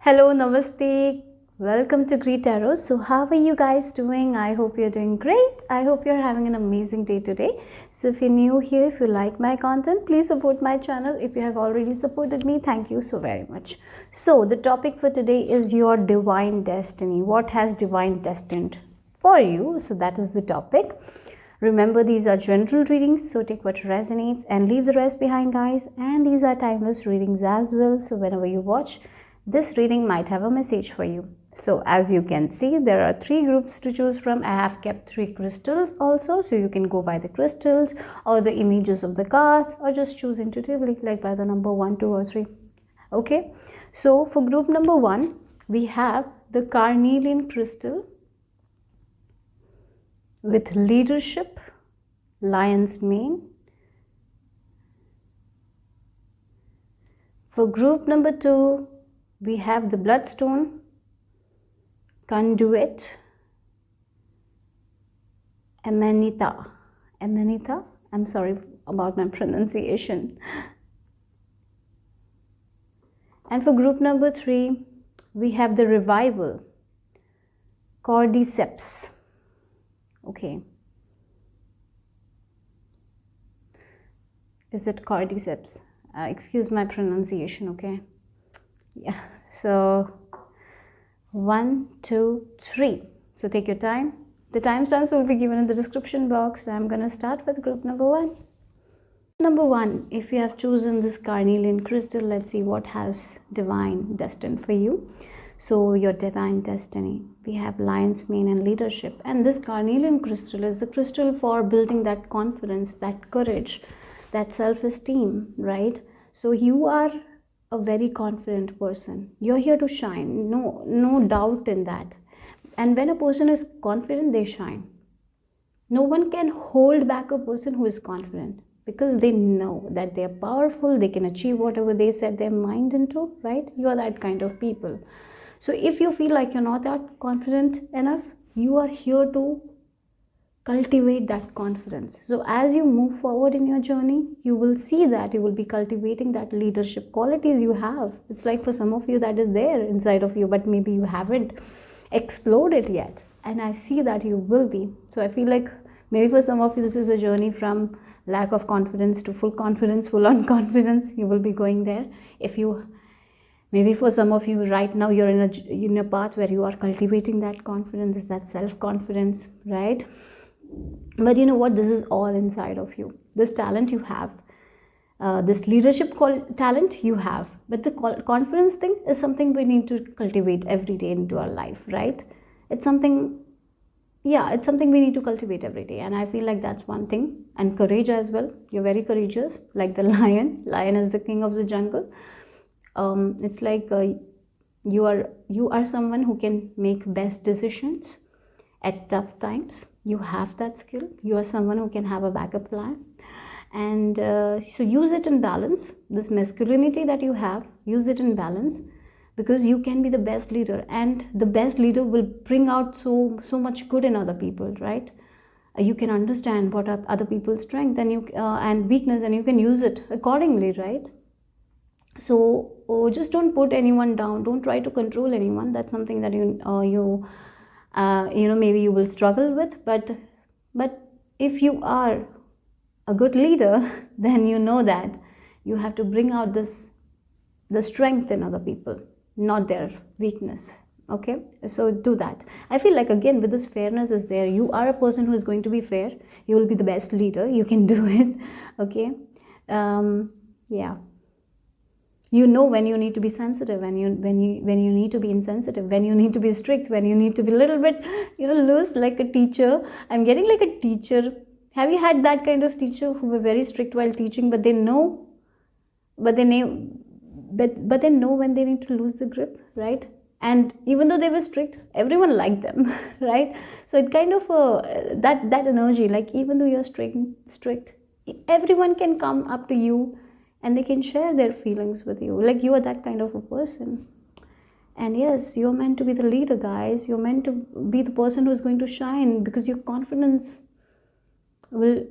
Hello, namaste. Welcome to greetarot. So, how are you guys doing? I hope you're doing great. I hope you're having an amazing day today. So, if you're new here, if you like my content, please support my channel. If you have already supported me, thank you so very much. So, the topic for today is your divine destiny. What has divine destined for you? So, that is the topic. Remember, these are general readings, so take what resonates and leave the rest behind, guys. And these are timeless readings as well. So, whenever you watch, this reading might have a message for you. So as you can see, there are 3 groups to choose from. I have kept 3 crystals also, so you can go by the crystals or the images of the cards, or just choose intuitively, like by the number 1, 2 or 3. Okay, so for group number 1, we have the carnelian crystal with leadership, lion's mane. For group number 2, we have the bloodstone, conduit, amanita. I'm sorry about my pronunciation. And for group number 3, we have the revival, cordyceps. Okay. Is it cordyceps? Excuse my pronunciation, okay? Yeah, so 1, 2, 3. So take your time. The timestamps will be given in the description box. I'm going to start with group number 1. Number 1, if you have chosen this carnelian crystal, let's see what has divine destined for you. So your divine destiny, we have lion's mane and leadership. And this carnelian crystal is a crystal for building that confidence, that courage, that self-esteem, right? So you are a very confident person. You're here to shine. No doubt in that. And when a person is confident, they shine. No one can hold back a person who is confident, because they know that they are powerful. They can achieve whatever they set their mind into, right? You are that kind of people. So if you feel like you're not that confident enough, you are here to cultivate that confidence. So as you move forward in your journey, you will see that you will be cultivating that leadership qualities you have. It's like for some of you that is there inside of you, but maybe you haven't explored it yet. And I see that you will be. So I feel like maybe for some of you, this is a journey from lack of confidence to full confidence, full on confidence. You will be going there. Maybe for some of you right now, you're in a path where you are cultivating that confidence, that self-confidence, right? But you know what? This is all inside of you. This talent you have, this leadership talent you have. But the confidence thing is something we need to cultivate every day into our life, right? It's something we need to cultivate every day. And I feel like that's one thing. And courage as well. You're very courageous, like the lion. Lion is the king of the jungle. It's like you are someone who can make best decisions at tough times. You have that skill. You are someone who can have a backup plan. And so use it in balance. This masculinity that you have, use it in balance, because you can be the best leader. And the best leader will bring out so much good in other people, right? You can understand what are other people's strength and weakness, and you can use it accordingly, right? So just don't put anyone down. Don't try to control anyone. That's something that maybe you will struggle with. But if you are a good leader, then you know that you have to bring out the strength in other people, not their weakness. Okay, so do that. I feel like, again, with this fairness is there. You are a person who is going to be fair. You will be the best leader. You can do it. Okay. Yeah. You know when you need to be sensitive, when you need to be insensitive, when you need to be strict, when you need to be a little bit loose, like a teacher. I'm getting like a teacher. Have you had that kind of teacher who were very strict while teaching, but they know when they need to lose the grip, right? And even though they were strict, everyone liked them, right? So it kind of that energy, like even though you're strict, everyone can come up to you and they can share their feelings with you. Like you are that kind of a person. And yes, you're meant to be the leader, guys. You're meant to be the person who's going to shine, because your confidence will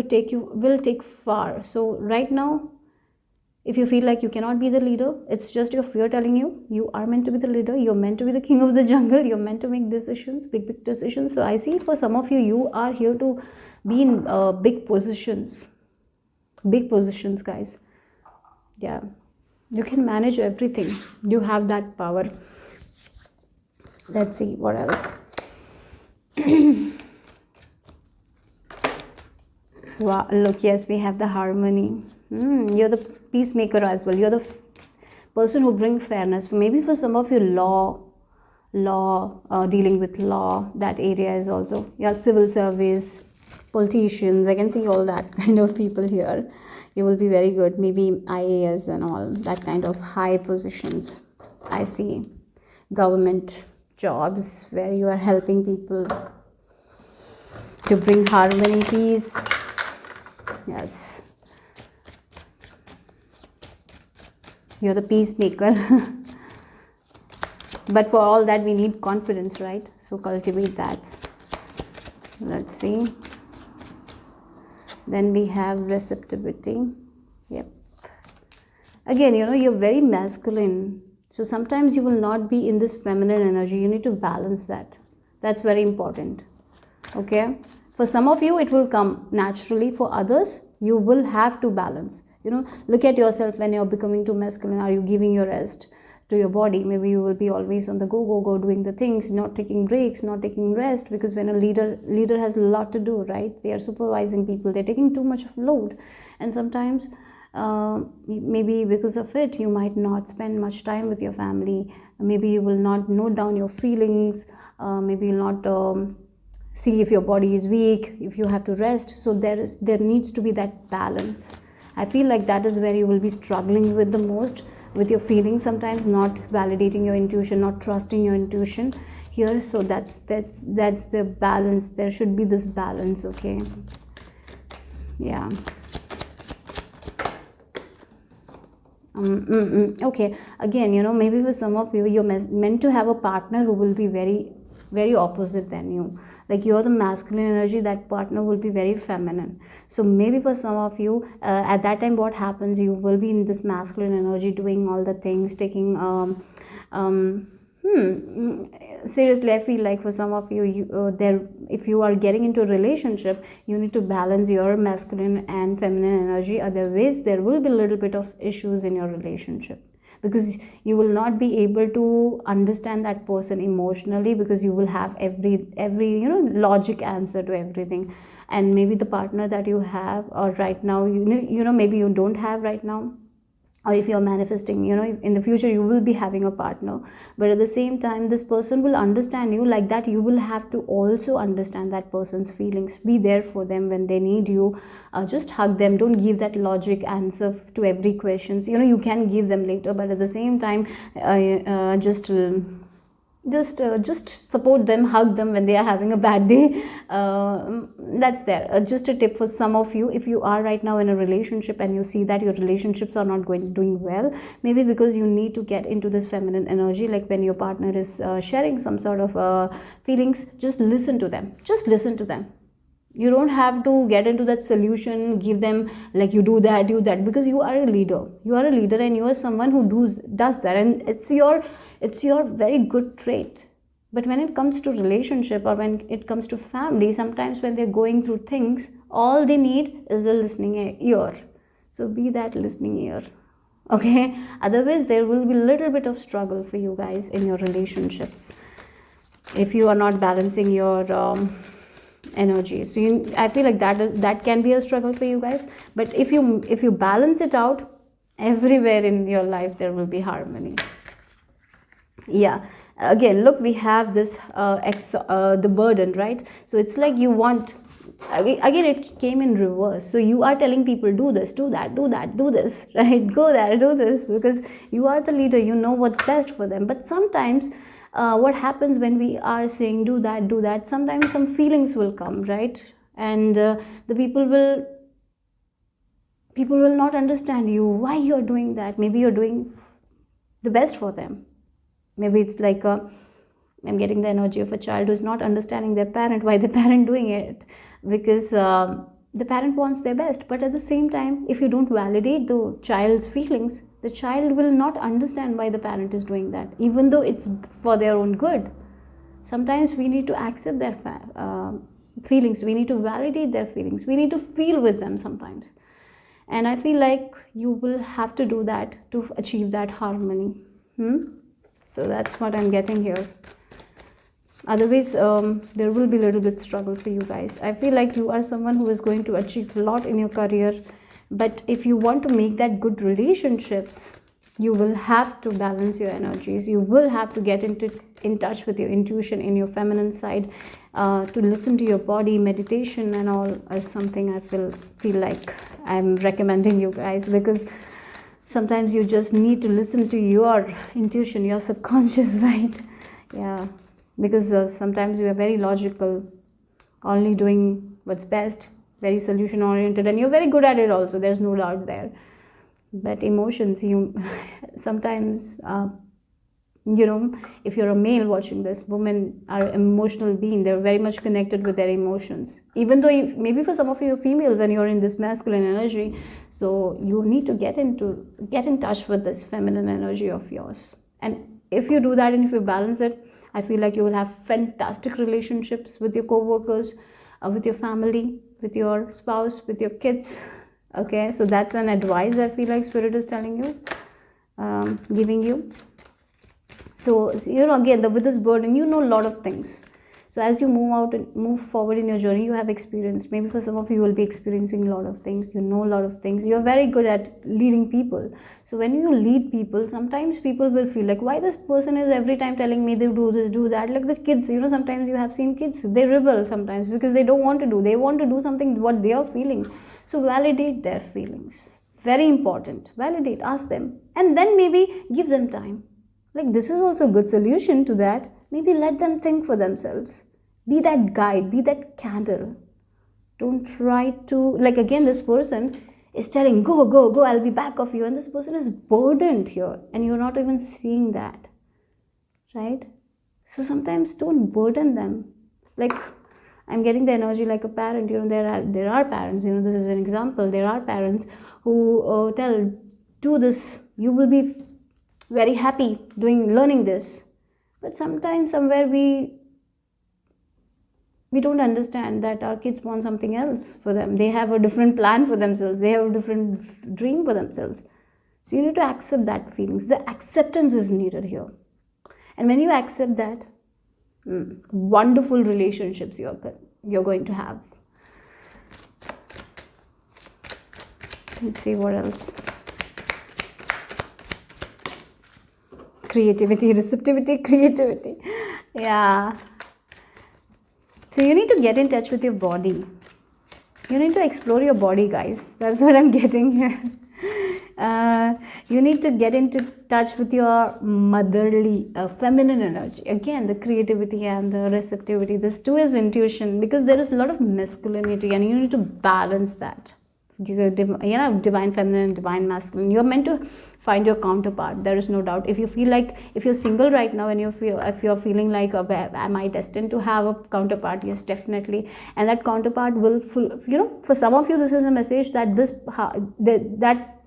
take far. So right now, If you feel like you cannot be the leader, it's just your fear telling you you are meant to be the leader, you're meant to be the king of the jungle, you're meant to make decisions, big decisions. So I see for some of you, you are here to be in big positions, guys. Yeah, you can manage everything, you have that power. Let's see what else. Wow, look, yes, we have the harmony. You're the peacemaker as well. You're the person who brings fairness. Maybe for some of you, dealing with law, that area is also, yeah, civil service, politicians. I can see all that kind of people here. You will be very good. Maybe IAS and all that kind of high positions. I see government jobs where you are helping people to bring harmony, peace. Yes, you're the peacemaker. But for all that we need confidence, right? So cultivate that. Let's see. Then we have receptivity. Yep. Again, you're very masculine, so sometimes you will not be in this feminine energy. You need to balance that. That's very important. Okay, for some of you it will come naturally, for others you will have to balance. Look at yourself. When you're becoming too masculine, are you giving your rest to your body? Maybe you will be always on the go doing the things, not taking breaks, not taking rest, because when a leader has a lot to do, right? They are supervising people, they're taking too much of load, and sometimes maybe because of it you might not spend much time with your family. Maybe you will not note down your feelings. Maybe you'll not see if your body is weak, if you have to rest. So there needs to be that balance. I feel like that is where you will be struggling with the most, with your feelings sometimes, not validating your intuition, not trusting your intuition here. So that's the balance. There should be this balance. Okay, yeah. Okay, again, maybe for some of you, you're meant to have a partner who will be very, very opposite than you. Like you're the masculine energy, that partner will be very feminine. So maybe for some of you, at that time what happens, you will be in this masculine energy, doing all the things, taking seriously, I feel like for some of you, if you are getting into a relationship, you need to balance your masculine and feminine energy. Otherwise there will be a little bit of issues in your relationship, because you will not be able to understand that person emotionally, because you will have every logic answer to everything. And maybe the partner that you have, or right now, maybe you don't have right now, or if you're manifesting, in the future you will be having a partner, but at the same time this person will understand you. Like that, you will have to also understand that person's feelings, be there for them when they need you. Just hug them. Don't give that logic answer to every questions. You can give them later, but at the same time, just support them, hug them when they are having a bad day. That's there. Just a tip for some of you, if you are right now in a relationship and you see that your relationships are not doing well, maybe because you need to get into this feminine energy. Like when your partner is sharing some sort of feelings, just listen to them. You don't have to get into that solution, give them like you do that, because you are a leader. And you are someone who does that, and it's your very good trait. But when it comes to relationship, or when it comes to family, sometimes when they're going through things, all they need is a listening ear. So be that listening ear. Okay, otherwise there will be a little bit of struggle for you guys in your relationships if you are not balancing your energy. So I feel like that can be a struggle for you guys. But if you balance it out, everywhere in your life there will be harmony. Yeah, again, look, we have this the burden, right? So it's like you want, again it came in reverse. So you are telling people, do this, do that, do this, right? Go there, do this, because you are the leader, you know what's best for them. But sometimes what happens when we are saying do that, sometimes some feelings will come, right? And the people will not understand you, why you're doing that. Maybe you're doing the best for them. Maybe it's like I'm getting the energy of a child who's not understanding their parent, why the parent doing it, because the parent wants their best, but at the same time, if you don't validate the child's feelings, the child will not understand why the parent is doing that, even though it's for their own good. Sometimes we need to accept their feelings, we need to validate their feelings, we need to feel with them sometimes. And I feel like you will have to do that to achieve that harmony. So that's what I'm getting here. Otherwise, there will be a little bit struggle for you guys. I feel like you are someone who is going to achieve a lot in your career. But if you want to make that good relationships, you will have to balance your energies. You will have to get in touch with your intuition in your feminine side. To listen to your body, meditation and all is something I feel like I'm recommending you guys, because sometimes you just need to listen to your intuition, your subconscious, right? Yeah, because sometimes we are very logical, only doing what's best, very solution oriented, and you're very good at it also, there's no doubt there. But emotions, sometimes if you're a male watching this, women are emotional being. They're very much connected with their emotions, even though maybe for some of you are females and you're in this masculine energy. So you need to get in touch with this feminine energy of yours. And if you do that and if you balance it, I feel like you will have fantastic relationships with your co-workers, with your family, with your spouse, with your kids. Okay, so that's an advice I feel like Spirit is telling you, giving you. So again, with this burden, you know a lot of things. So as you move out and move forward in your journey, you have experience. Maybe for some of you will be experiencing a lot of things. You know a lot of things. You're very good at leading people. So when you lead people, sometimes people will feel like, why this person is every time telling me they do this, do that. Like the kids, sometimes you have seen kids, they rebel sometimes because they don't want to do. They want to do something what they are feeling. So validate their feelings. Very important. Validate, ask them. And then maybe give them time. Like this is also a good solution to that. Maybe let them think for themselves. Be that guide, be that candle. Don't try to, like again, this person is telling, go, go, go, I'll be back of you. And this person is burdened here and you're not even seeing that, right? So sometimes don't burden them. Like I'm getting the energy like a parent, there are parents, this is an example. There are parents who tell, do this, you will be very happy learning this. But sometimes somewhere we don't understand that our kids want something else for them. They have a different plan for themselves. They have a different dream for themselves. So you need to accept that feelings. The acceptance is needed here. And when you accept that, wonderful relationships you're going to have. Let's see what else. Creativity, receptivity, creativity. Yeah. So you need to get in touch with your body. You need to explore your body, guys. That's what I'm getting here. You need to get into touch with your motherly, feminine energy. Again, the creativity and the receptivity. This too is intuition, because there is a lot of masculinity and you need to balance that. Divine feminine and divine masculine. You're meant to find your counterpart. There is no doubt. If you feel like, if you're single right now and if you're feeling like, am I destined to have a counterpart? Yes, definitely. And that counterpart will for some of you, this is a message that that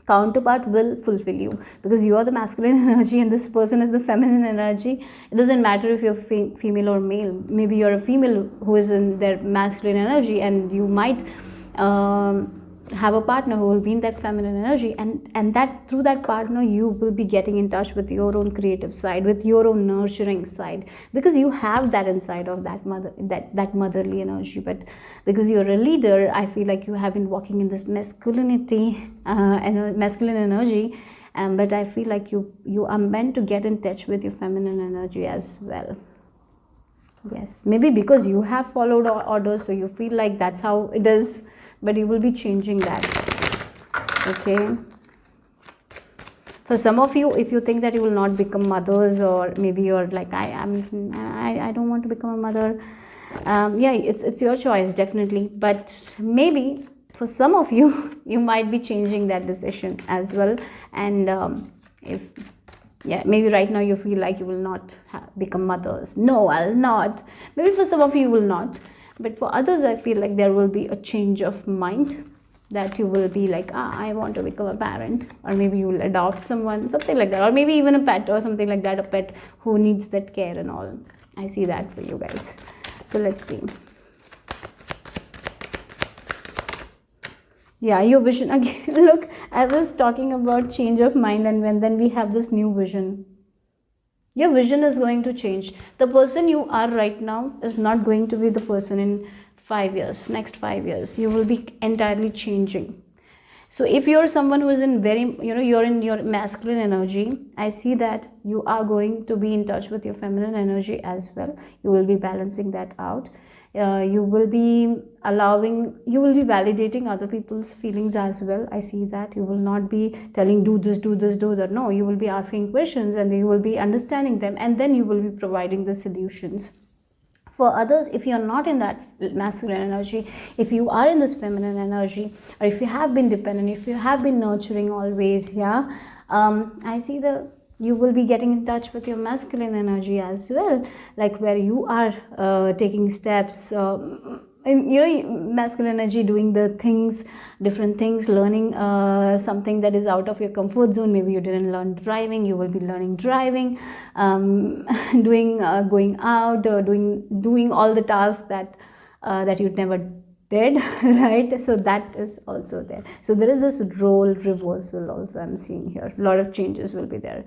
counterpart will fulfill you, because you are the masculine energy and this person is the feminine energy. It doesn't matter if you're female or male. Maybe you're a female who is in their masculine energy and you might have a partner who will be in that feminine energy, and that through that partner you will be getting in touch with your own creative side, with your own nurturing side, because you have that inside of that motherly energy. But because you're a leader, I feel like you have been walking in this masculinity and masculine energy, but I feel like you are meant to get in touch with your feminine energy as well. Yes, maybe because you have followed orders, so you feel like that's how it is, but you will be changing that. Okay. For some of you, if you think that you will not become mothers, or maybe you're like, I don't want to become a mother. Yeah, it's your choice, definitely. But maybe for some of you, you might be changing that decision as well. And maybe right now you feel like you will not become mothers. No, I'll not. Maybe for some of you will not. But for others, I feel like there will be a change of mind, that you will be like, I want to become a parent, or maybe you will adopt someone, something like that, or maybe even a pet or something like that, a pet who needs that care and all. I see that for you guys. So let's see. Yeah, your vision again. Look, I was talking about change of mind, and then we have this new vision. Your vision is going to change. The person you are right now is not going to be the person in 5 years, next 5 years. You will be entirely changing. So if you're someone who is in very, you're in your masculine energy, I see that you are going to be in touch with your feminine energy as well. You will be balancing that out. You will be validating other people's feelings as well. I see that. You will not be telling, do this, do this, do that. No, you will be asking questions, and you will be understanding them, and then you will be providing the solutions. For others, if you're not in that masculine energy, if you are in this feminine energy, or if you have been dependent, if you have been nurturing always, I see you will be getting in touch with your masculine energy as well, like where you are taking steps in masculine energy, doing the things, different things, learning something that is out of your comfort zone. Maybe you didn't learn driving, you will be learning driving, doing going out, doing all the tasks that you never did, right? So that is also there. So there is this role reversal also I'm seeing here. A lot of changes will be there.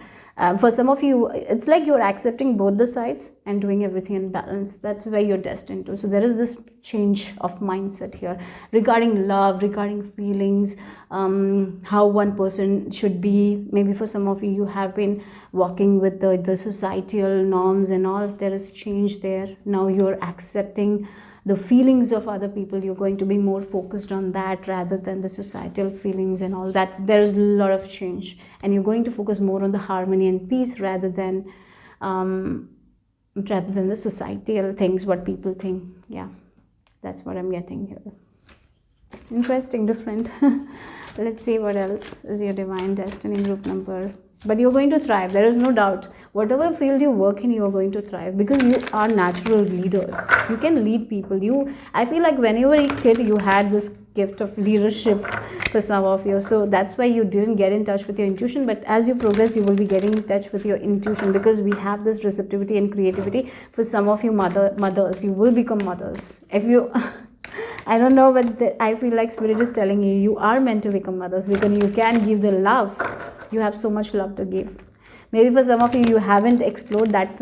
For some of you, it's like you're accepting both the sides and doing everything in balance. That's where you're destined to. So there is this change of mindset here regarding love, regarding feelings, how one person should be. Maybe for some of you, you have been walking with the societal norms and all. There is change there. Now you're accepting the feelings of other people. You're going to be more focused on that rather than the societal feelings and all that. There's a lot of change, and you're going to focus more on the harmony and peace rather than the societal things, what people think. Yeah, that's what I'm getting here. Interesting, different. Let's see what else is your divine destiny group number. But you're going to thrive, there is no doubt. Whatever field you work in, you're going to thrive, because you are natural leaders. You can lead people. I feel like when you were a kid, you had this gift of leadership for some of you. So that's why you didn't get in touch with your intuition. But as you progress, you will be getting in touch with your intuition, because we have this receptivity and creativity. For some of you mothers, you will become mothers. If you... I don't know, but I feel like Spirit is telling you, you are meant to become mothers, because you can give the love. You have so much love to give. Maybe for some of you, you haven't explored that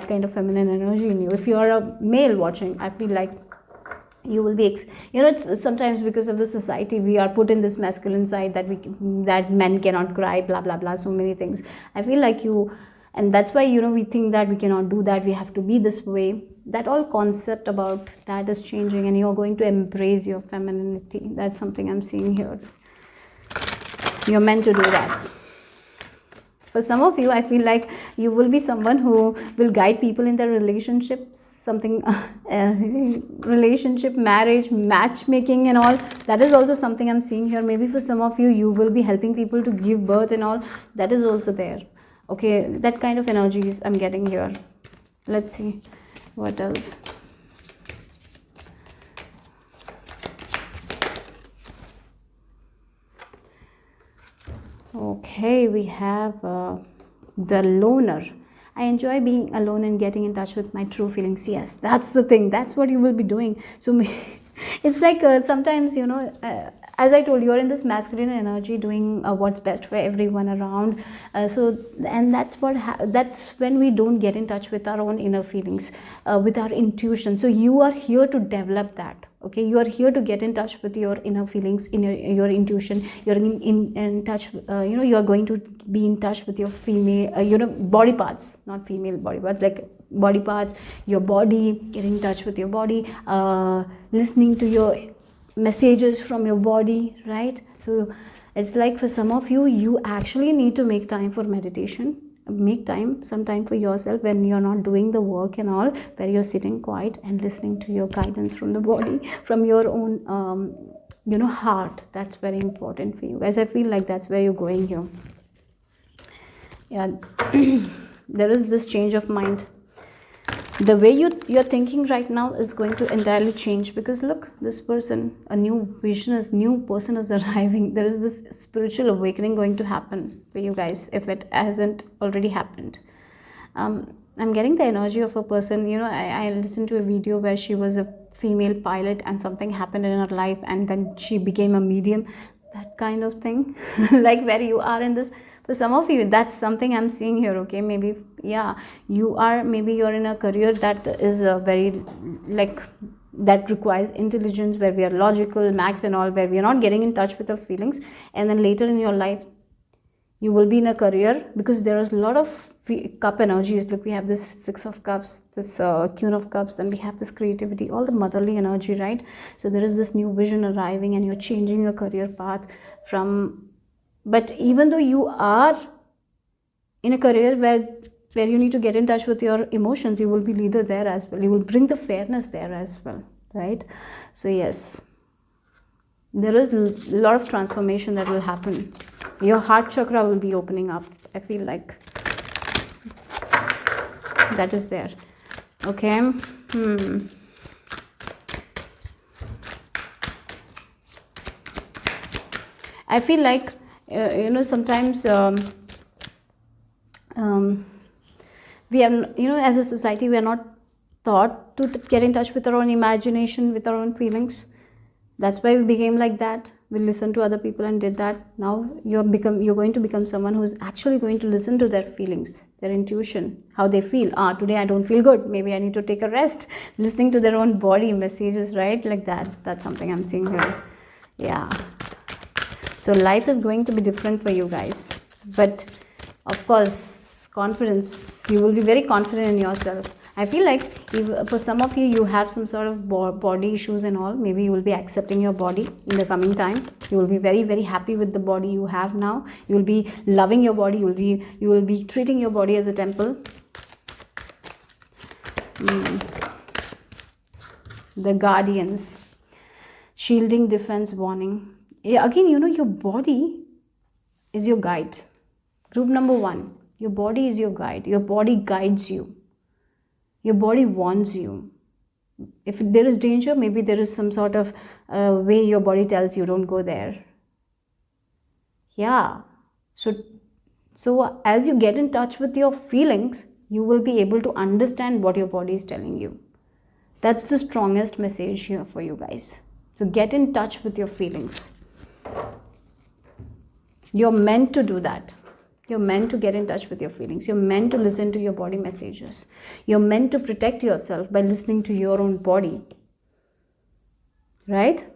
kind of feminine energy in you. If you are a male watching, I feel like you will be, it's sometimes because of the society, we are put in this masculine side that men cannot cry, blah, blah, blah, so many things. I feel like and that's why, we think that we cannot do that, we have to be this way. That all concept about that is changing, and you're going to embrace your femininity. That's something I'm seeing here. You're meant to do that. For some of you, I feel like you will be someone who will guide people in their relationships, relationship, marriage, matchmaking and all. That is also something I'm seeing here. Maybe for some of you, you will be helping people to give birth and all. That is also there. Okay, that kind of energies I'm getting here. Let's see what else. Okay, we have the loner. I enjoy being alone and getting in touch with my true feelings. Yes, that's the thing. That's what you will be doing. So it's like sometimes, as I told you, you're in this masculine energy doing what's best for everyone around. And that's when we don't get in touch with our own inner feelings, with our intuition. So you are here to develop that. Okay, you are here to get in touch with your inner feelings, in your intuition. You're in touch. You are going to be in touch with your female, body parts, not female body parts, like body parts, your body. Getting in touch with your body, listening to your messages from your body, right? So it's like for some of you, you actually need to make time for meditation. Make some time for yourself when you're not doing the work and all, where you're sitting quiet and listening to your guidance from the body, from your own heart. That's very important for you guys. I feel like that's where you're going here. Yeah. There is this change of mind. The way you're thinking right now is going to entirely change, because look, this person, a new vision is, new person is arriving. There is this spiritual awakening going to happen for you guys, if it hasn't already happened. I'm getting the energy of a person, you know, I listened to a video where she was a female pilot and something happened in her life and then she became a medium, that kind of thing. Like where you are in this, for some of you, that's something I'm seeing here. Okay, maybe, yeah, maybe you're in a career that is very, like, that requires intelligence, where we are logical, max and all, where we are not getting in touch with our feelings. And then later in your life, you will be in a career, because there is a lot of cup energies. Look, we have this Six of Cups, this Queen of Cups, then we have this creativity, all the motherly energy, right? So there is this new vision arriving and you're changing your career path from, but even though you are in a career where you need to get in touch with your emotions, you will be leader there as well. You will bring the fairness there as well, right? So yes, there is a lot of transformation that will happen. Your heart chakra will be opening up. I feel like that is there. Okay. I feel like, you know, sometimes we are, you know, as a society, we are not taught to get in touch with our own imagination, with our own feelings. That's why we became like that. We listened to other people and did that. Now you're going to become someone who's actually going to listen to their feelings, their intuition, how they feel. Today I don't feel good. Maybe I need to take a rest. Listening to their own body messages, right? Like that. That's something I'm seeing here. Yeah. So life is going to be different for you guys. But of course, confidence. You will be very confident in yourself. I feel like for some of you, you have some sort of body issues and all. Maybe you will be accepting your body in the coming time. You will be very, very happy with the body you have now. You will be loving your body. You will be treating your body as a temple. The guardians, shielding, defense, warning. Yeah, again, you know, your body is your guide. Group number 1, your body is your guide. Your body guides you. Your body warns you. If there is danger, maybe there is some sort of way your body tells you, don't go there. Yeah. So as you get in touch with your feelings, you will be able to understand what your body is telling you. That's the strongest message here for you guys. So get in touch with your feelings. You're meant to do that. You're meant to get in touch with your feelings. You're meant to listen to your body messages. You're meant to protect yourself by listening to your own body. Right?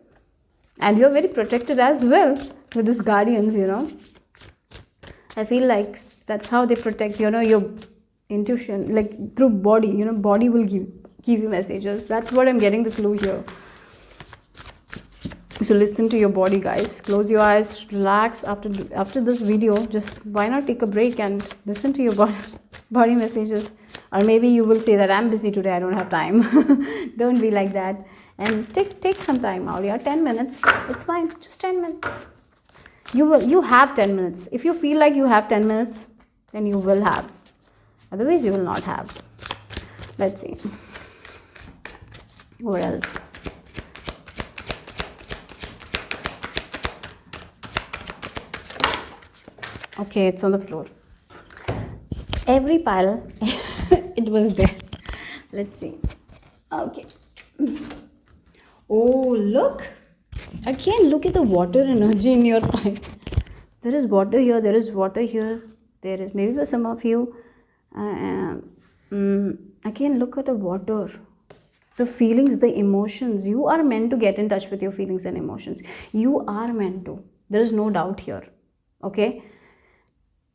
And you're very protected as well with these guardians, you know. I feel like that's how they protect, you know, your intuition, like through body, you know, body will give you messages. That's what I'm getting the clue here. So listen to your body, guys. Close your eyes, relax. After this video, just why not take a break and listen to your body messages. Or maybe you will say that I'm busy today, I don't have time. Don't be like that. And take some time out. Yeah, 10 minutes. It's fine. Just 10 minutes. You have 10 minutes. If you feel like you have 10 minutes, then you will have. Otherwise, you will not have. Let's see. What else? Okay, it's on the floor. Every pile, it was there. Let's see. Okay. Oh, look. Again, look at the water energy in your pile. There is water here. There is water here. There is, maybe for some of you. Again, look at the water. The feelings, the emotions. You are meant to get in touch with your feelings and emotions. You are meant to. There is no doubt here. Okay?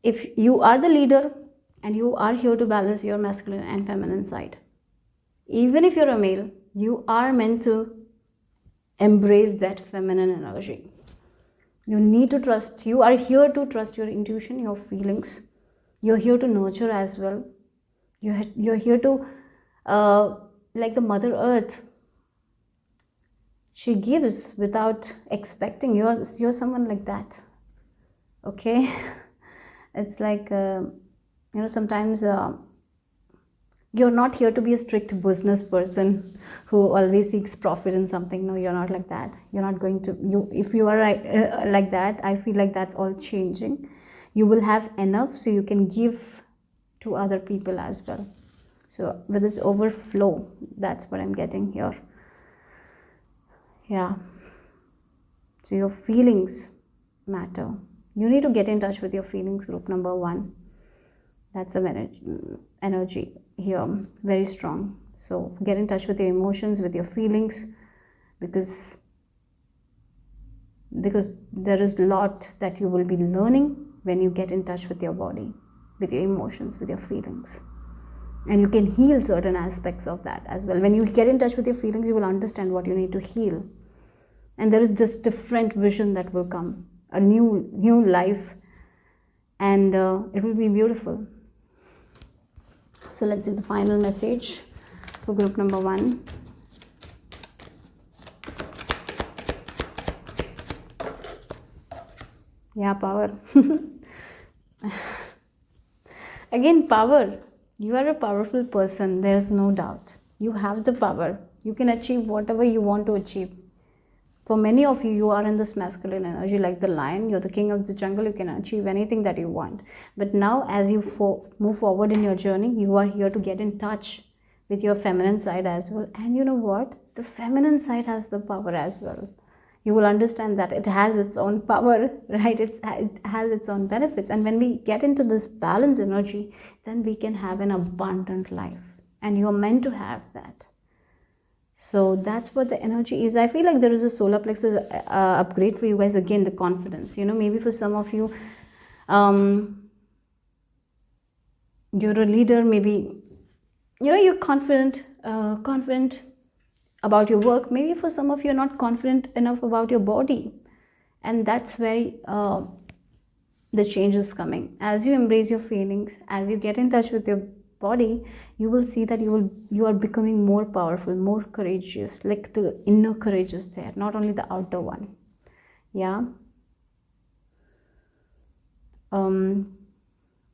If you are the leader and you are here to balance your masculine and feminine side, even if you're a male, you are meant to embrace that feminine energy. You need to trust. You are here to trust your intuition, your feelings. You're here to nurture as well. You're here to, like the Mother Earth, she gives without expecting. You're someone like that. Okay? It's like, you know, sometimes you're not here to be a strict business person who always seeks profit in something. No, you're not like that. You're not going to, if you are like that, I feel like that's all changing. You will have enough so you can give to other people as well. So with this overflow, that's what I'm getting here. Yeah. So your feelings matter. You need to get in touch with your feelings, group number 1. That's the energy here, very strong. So get in touch with your emotions, with your feelings, because there is a lot that you will be learning when you get in touch with your body, with your emotions, with your feelings. And you can heal certain aspects of that as well. When you get in touch with your feelings, you will understand what you need to heal. And there is just different vision that will come, a new life, and it will be beautiful. So let's see the final message for group number 1. Yeah, power. Again, power. You are a powerful person. There's no doubt. You have the power. You can achieve whatever you want to achieve. For many of you, you are in this masculine energy like the lion. You're the king of the jungle. You can achieve anything that you want. But now, as you move forward in your journey, you are here to get in touch with your feminine side as well. And you know what? The feminine side has the power as well. You will understand that it has its own power, right? It has its own benefits. And when we get into this balanced energy, then we can have an abundant life. And you're meant to have that. So that's what the energy is. I feel like there is a solar plexus upgrade for you guys. Again, the confidence. Maybe for some of you, you're a leader. Maybe, you're confident about your work. Maybe for some of you, you're not confident enough about your body. And that's where the change is coming. As you embrace your feelings, as you get in touch with your body, you will see that you are becoming more powerful, more courageous. Like the inner courage is there, not only the outer one. Yeah.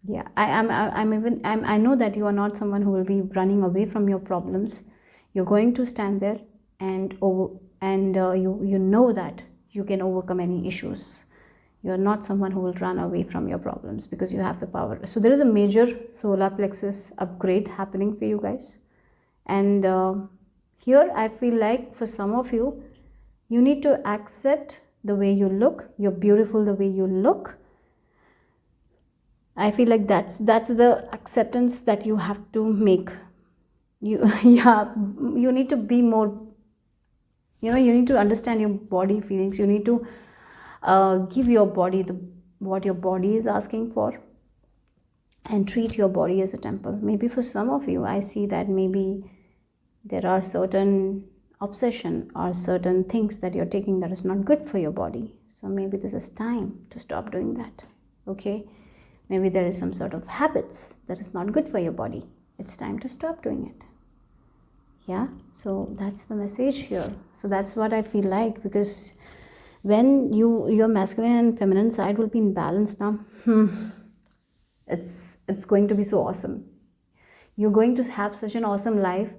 Yeah. I know that you are not someone who will be running away from your problems. You're going to stand there and you know that you can overcome any issues. You're not someone who will run away from your problems because you have the power. So there is a major solar plexus upgrade happening for you guys. And here I feel like for some of you, you need to accept the way you look. You're beautiful the way you look. I feel like that's the acceptance that you have to make. You need to be more, you need to understand your body feelings. You need to give your body what your body is asking for, and treat your body as a temple. Maybe for some of you, I see that maybe there are certain obsession or certain things that you're taking that is not good for your body. So maybe this is time to stop doing that. Okay, maybe there is some sort of habits that is not good for your body. It's time to stop doing it. Yeah, so that's the message here. So that's what I feel like, because when your masculine and feminine side will be in balance now, it's going to be so awesome. You're going to have such an awesome life.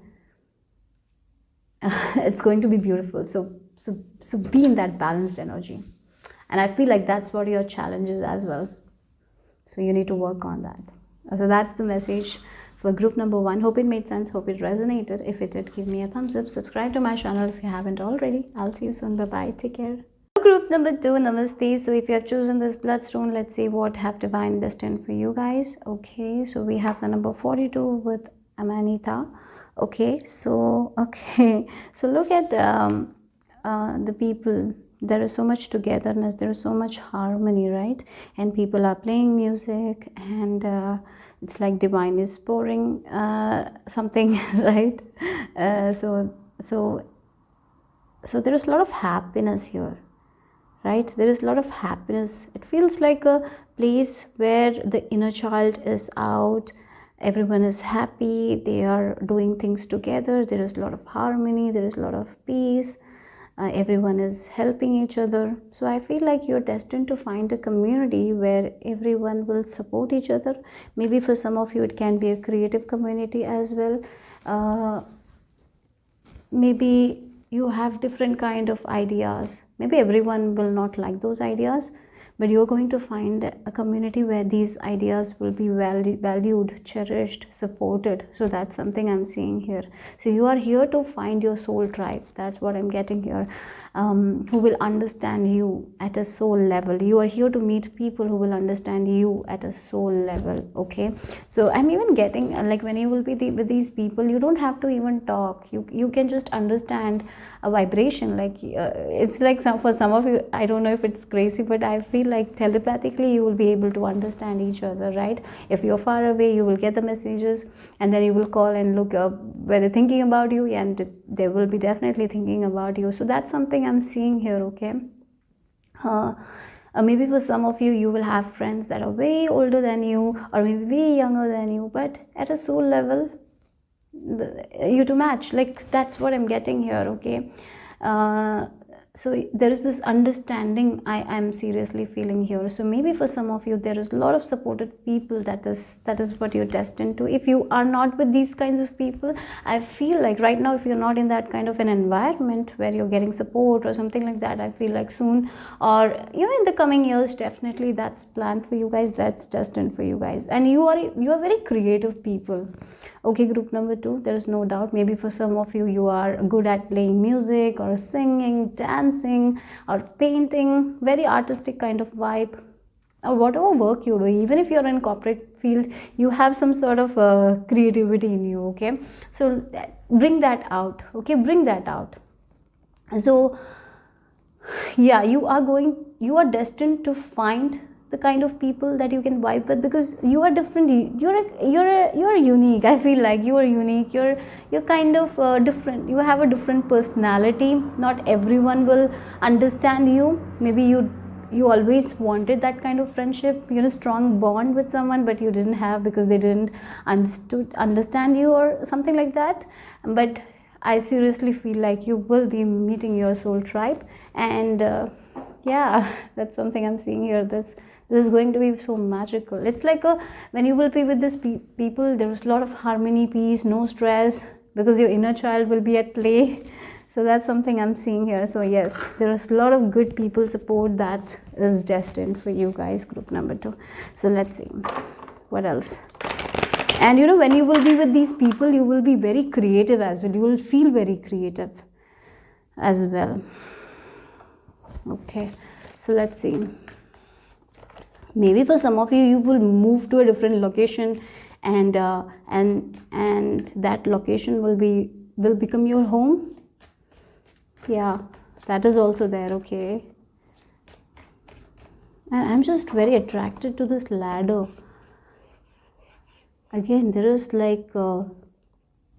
It's going to be beautiful. So be in that balanced energy. And I feel like that's what your challenge is as well. So you need to work on that. So that's the message for group number 1. Hope it made sense. Hope it resonated. If it did, give me a thumbs up. Subscribe to my channel if you haven't already. I'll see you soon. Bye-bye. Take care. Group number 2, namaste. So if you have chosen this bloodstone, let's see what have divine destined for you guys. Okay, so we have the number 42 with Amanita. Okay, so look at the people. There is so much togetherness, there is so much harmony, right? And people are playing music, and it's like divine is pouring something, right? So there is a lot of happiness here, right? There is a lot of happiness. It feels like a place where the inner child is out. Everyone is happy. They are doing things together. There is a lot of harmony. There is a lot of peace. everyone is helping each other. So I feel like you're destined to find a community where everyone will support each other. Maybe for some of you it can be a creative community as well. Maybe you have different kind of ideas. Maybe everyone will not like those ideas, but you're going to find a community where these ideas will be valued, cherished, supported. So that's something I'm seeing here. So you are here to find your soul tribe. That's what I'm getting here. Who will understand you at a soul level. You are here to meet people who will understand you at a soul level. Okay, so I'm even getting like when you will be with these people, you don't have to even talk. You can just understand a vibration. Like it's like for some of you, I don't know if it's crazy, but I feel like telepathically you will be able to understand each other, right? If you're far away, you will get the messages, and then you will call and look up where they're thinking about you, and they will be definitely thinking about you. So that's something I'm seeing here. Okay, maybe for some of you, you will have friends that are way older than you, or maybe way younger than you, but at a soul level you to match. Like that's what I'm getting here. Okay, so there is this understanding I am seriously feeling here. So maybe for some of you there is a lot of supported people. That is what you're destined to. If you are not with these kinds of people, I feel like right now, if you're not in that kind of an environment where you're getting support or something like that, I feel like soon, or in the coming years, definitely that's planned for you guys, that's destined for you guys. And you are very creative people. Okay, group number 2, there is no doubt. Maybe for some of you, you are good at playing music or singing, dancing or painting, very artistic kind of vibe, or whatever work you do. Even if you're in corporate field, you have some sort of creativity in you. Okay, so bring that out. Okay, bring that out. So yeah, you are destined to find the kind of people that you can vibe with, because you are different. You're unique. I feel like you are unique. You're kind of different. You have a different personality. Not everyone will understand you. Maybe you always wanted that kind of friendship, strong bond with someone, but you didn't have because they didn't understand you or something like that. But I seriously feel like you will be meeting your soul tribe, and yeah, that's something I'm seeing here. This is going to be so magical. It's like when you will be with these people, there's a lot of harmony, peace, no stress, because your inner child will be at play. So that's something I'm seeing here. So yes, there is a lot of good people support that is destined for you guys, group number 2. So let's see what else. And when you will be with these people, you will be very creative as well. You will feel very creative as well. Okay, so let's see. Maybe for some of you, you will move to a different location, and that location will become your home. Yeah, that is also there. Okay, and I'm just very attracted to this ladder. Again, there is like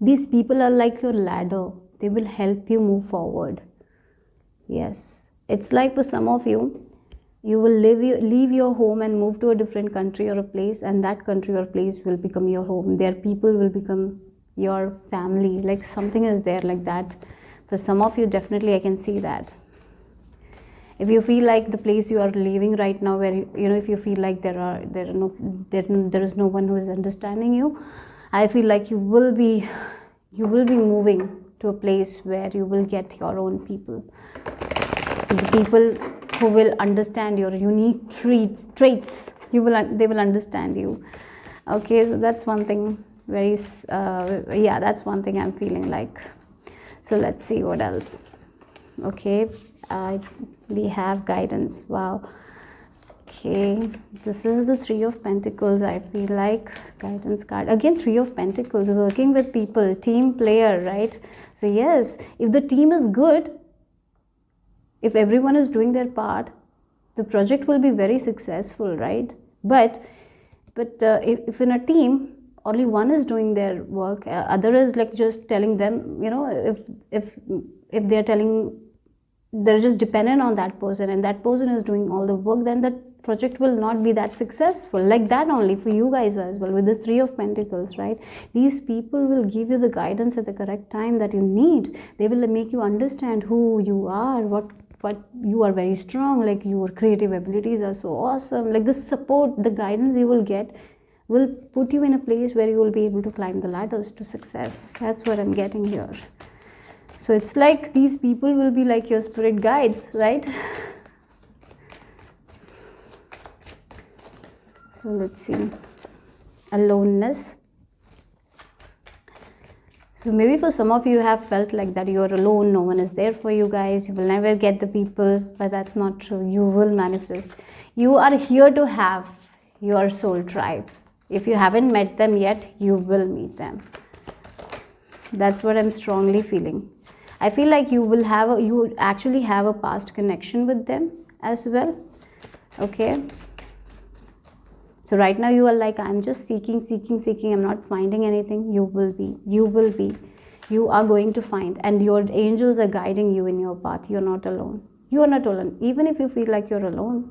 these people are like your ladder. They will help you move forward. Yes, it's like for some of you, you will leave your home and move to a different country or a place, and that country or place will become your home. Their people will become your family. Like something is there like that. For some of you, definitely I can see that. If you feel like the place you are leaving right now, where if you feel like there is no one who is understanding you, I feel like you will be moving to a place where you will get your own people, the people who will understand your unique traits. They will understand you. Okay, so that's one thing. That's one thing I'm feeling like. So let's see what else. Okay, we have guidance. Wow. Okay, this is the 3 of Pentacles. I feel like guidance card. Again, 3 of Pentacles, working with people, team player, right? So yes, if the team is good, if everyone is doing their part, the project will be very successful, right? But if in a team, only one is doing their work, other is like just telling them, if they're telling, they're just dependent on that person, and that person is doing all the work, then project will not be that successful. Like that only for you guys as well, with this Three of Pentacles, right? These people will give you the guidance at the correct time that you need. They will make you understand who you are, what you are very strong, like your creative abilities are so awesome. Like the support, the guidance you will get will put you in a place where you will be able to climb the ladders to success. That's what I'm getting here. So it's like these people will be like your spirit guides, right? So let's see. Aloneness. So maybe for some of you have felt like that you're alone, no one is there for you guys, you will never get the people, but that's not true. You will manifest. You are here to have your soul tribe. If you haven't met them yet, you will meet them. That's what I'm strongly feeling. I feel like you actually have a past connection with them as well. Okay. So right now you are like, I'm just seeking, I'm not finding anything. You will be. You are going to find, and your angels are guiding you in your path. You're not alone. You are not alone. Even if you feel like you're alone,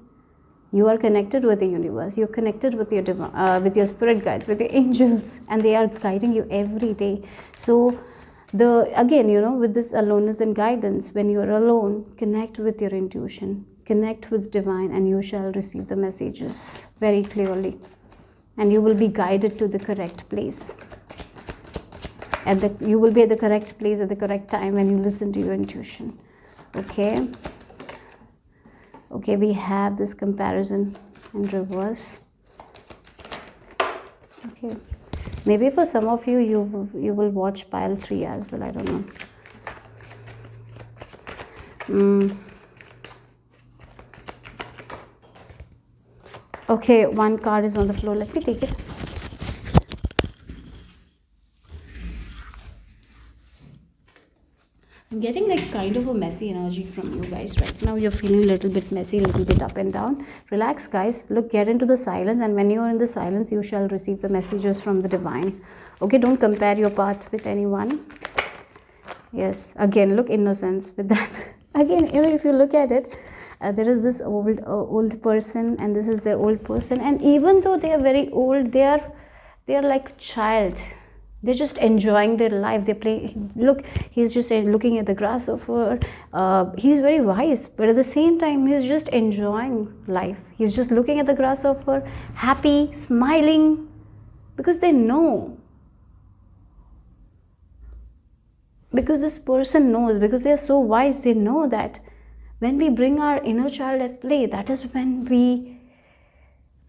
you are connected with the universe. You're connected with your spirit guides, with your angels, and they are guiding you every day. So again, with this aloneness and guidance, when you're alone, connect with your intuition. Connect with divine, and you shall receive the messages very clearly, and you will be guided to the correct place. You will be at the correct place at the correct time when you listen to your intuition. Okay, we have this comparison in reverse. Okay, maybe for some of you, you will watch pile 3 as well. I don't know. Okay, one card is on the floor. Let me take it. I'm getting like kind of a messy energy from you guys right now. You're feeling a little bit messy, a little bit up and down. Relax, guys. Look, get into the silence, and when you're in the silence, you shall receive the messages from the divine. Okay, don't compare your path with anyone. Yes, again, look, innocence with that. Again, if you look at it, there is this old person, and this is their old person, and even though they are very old, they are like a child. They're just enjoying their life. They play. Look, he's just looking at the grasshopper. He's very wise, but at the same time, he's just enjoying life. He's just looking at the grasshopper, happy, smiling, because they know. Because this person knows, because they're so wise, they know that when we bring our inner child at play, that is when we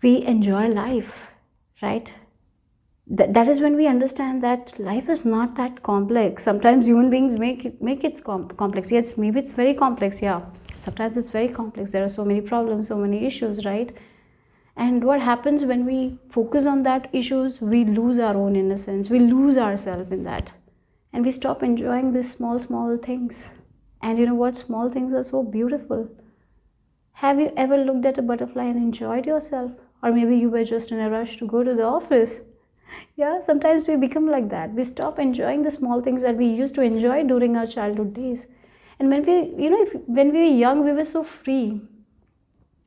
enjoy life, right? That is when we understand that life is not that complex. Sometimes human beings make it complex. Yes, maybe it's very complex. Yeah, sometimes it's very complex. There are so many problems, so many issues, right? And what happens when we focus on that issues, we lose our own innocence. We lose ourselves in that, and we stop enjoying these small things. And you know what? Small things are so beautiful. Have you ever looked at a butterfly and enjoyed yourself? Or maybe you were just in a rush to go to the office. Yeah, sometimes we become like that. We stop enjoying the small things that we used to enjoy during our childhood days. And when when we were young, we were so free.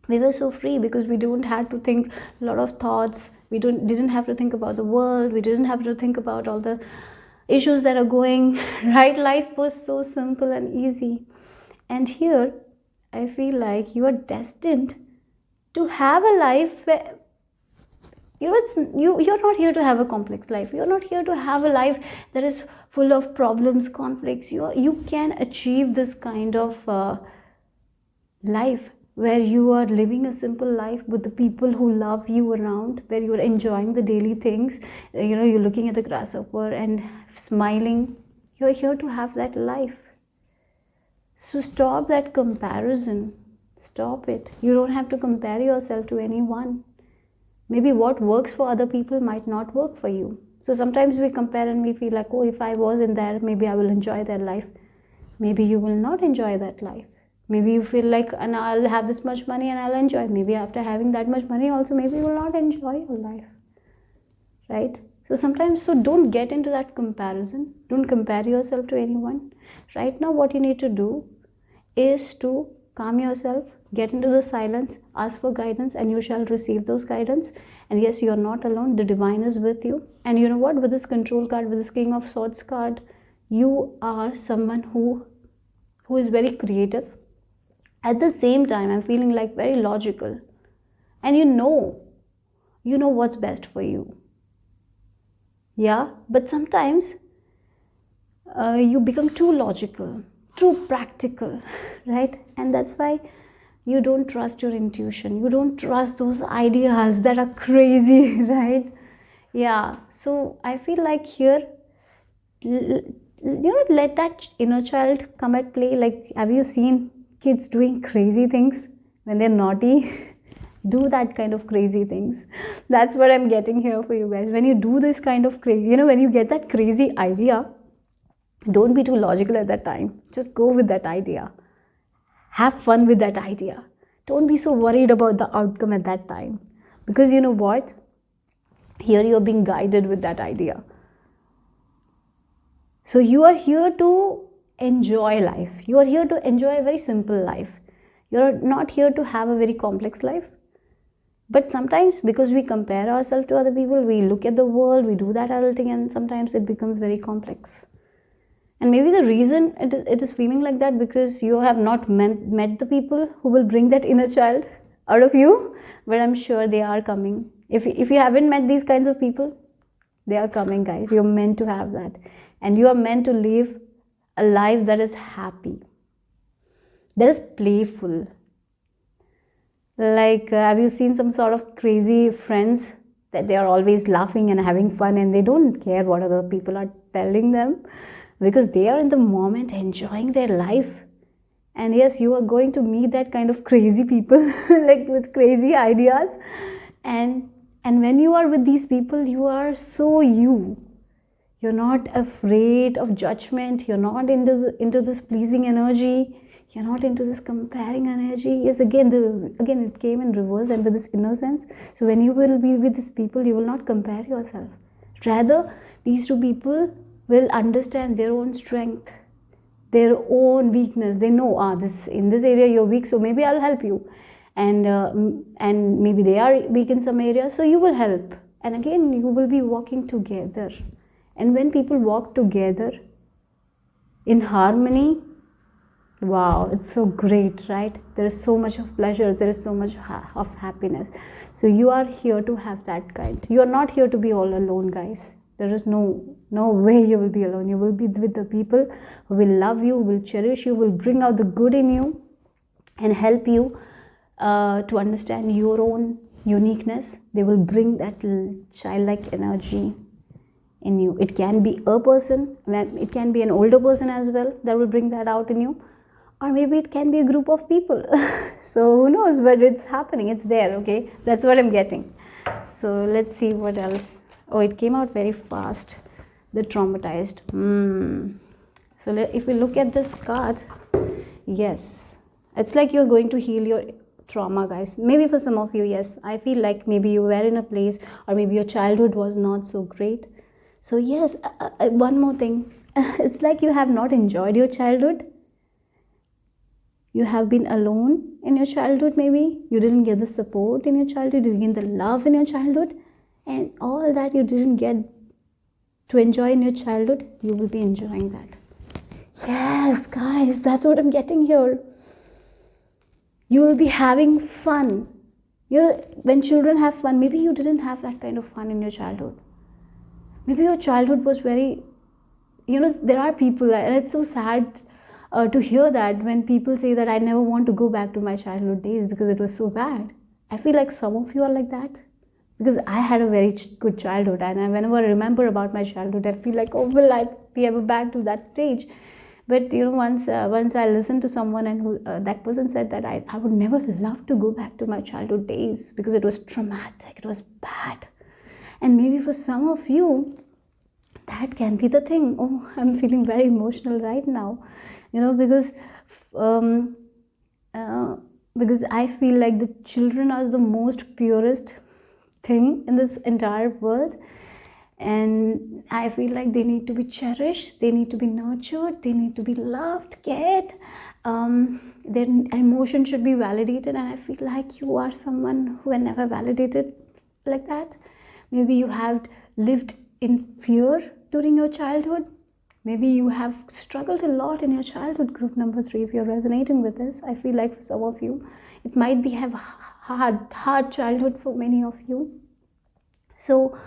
We were so free because we don't have to think a lot of thoughts. We didn't have to think about the world. We didn't have to think about all the issues that are going, right? Life was so simple and easy. And here, I feel like you are destined to have a life where, you're not here to have a complex life. You're not here to have a life that is full of problems, conflicts. You can achieve this kind of life where you are living a simple life with the people who love you around, where you're enjoying the daily things. You're looking at the grasshopper and smiling. You're here to have that life. So stop that comparison. Stop it. You don't have to compare yourself to anyone. Maybe what works for other people might not work for you. So sometimes we compare and we feel like, oh, if I was in there, maybe I will enjoy that life. Maybe you will not enjoy that life. Maybe you feel like, and I'll have this much money and I'll enjoy. Maybe after having that much money also, maybe you will not enjoy your life. Right? So don't get into that comparison. Don't compare yourself to anyone. Right now, what you need to do is to calm yourself, get into the silence, ask for guidance, and you shall receive those guidance. And yes, you are not alone. The divine is with you. And you know what? With this control card, with this King of Swords card, you are someone who is very creative. At the same time, I'm feeling like very logical. And you know what's best for you. Yeah, but sometimes you become too logical, too practical, right? And that's why you don't trust your intuition. You don't trust those ideas that are crazy, right? Yeah, so I feel like here, let that inner child come at play. Like, have you seen kids doing crazy things when they're naughty? Do that kind of crazy things. That's what I'm getting here for you guys. When you do this kind of crazy, when you get that crazy idea, don't be too logical at that time. Just go with that idea. Have fun with that idea. Don't be so worried about the outcome at that time. Because you know what? Here you're being guided with that idea. So you are here to enjoy life. You are here to enjoy a very simple life. You're not here to have a very complex life. But sometimes, because we compare ourselves to other people, we look at the world, we do that adulting, and sometimes it becomes very complex. And maybe the reason it is feeling like that, because you have not met the people who will bring that inner child out of you. But I'm sure they are coming. If you haven't met these kinds of people, they are coming, guys. You're meant to have that. And you are meant to live a life that is happy, that is playful. Like, have you seen some sort of crazy friends that they are always laughing and having fun, and they don't care what other people are telling them, because they are in the moment enjoying their life. And yes, you are going to meet that kind of crazy people like with crazy ideas. And when you are with these people, you are so you. You're not afraid of judgment. You're not into this pleasing energy. You're not into this comparing energy. Yes, again it came in reverse, and with this innocence. So when you will be with these people, you will not compare yourself. Rather, these two people will understand their own strength, their own weakness. They know, in this area you're weak, so maybe I'll help you. And maybe they are weak in some areas, so you will help. And again, you will be walking together. And when people walk together in harmony, wow, it's so great, right? There is so much of pleasure, there is so much of happiness. So you are here to have that kind. You are not here to be all alone, guys. There is no way you will be alone. You will be with the people who will love you, who will cherish you, will bring out the good in you, and help you to understand your own uniqueness. They will bring that childlike energy in you. It can be a person, it can be an older person as well that will bring that out in you, or maybe it can be a group of people. So who knows, but it's happening, it's there. Okay, that's what I'm getting. So let's see what else. Oh, it came out very fast. The traumatized. So if we look at this card, yes, it's like you're going to heal your trauma, guys. Maybe for some of you, yes, I feel like maybe you were in a place, or maybe your childhood was not so great. So yes, one more thing. It's like you have not enjoyed your childhood. You have been alone in your childhood. Maybe you didn't get the support in your childhood, you didn't get the love in your childhood, and all that you didn't get to enjoy in your childhood, you will be enjoying that. Yes, guys, that's what I'm getting here. You will be having fun. When children have fun, maybe you didn't have that kind of fun in your childhood. Maybe your childhood was very, there are people, and it's so sad to hear that when people say that I never want to go back to my childhood days because it was so bad. I feel like some of you are like that, because I had a very good childhood, and whenever I remember about my childhood, I feel like, oh, will I be ever back to that stage? But once I listened to someone, and who that person said that I would never love to go back to my childhood days because it was traumatic, it was bad. And maybe for some of you, that can be the thing. Oh, I'm feeling very emotional right now, because I feel like the children are the most purest thing in this entire world, and I feel like they need to be cherished, they need to be nurtured, they need to be loved, cared, their emotion should be validated, and I feel like you are someone who were never validated like that. Maybe you have lived in fear during your childhood. Maybe you have struggled a lot in your childhood, group number 3. If you're resonating with this, I feel like for some of you it might be have hard childhood for many of you. So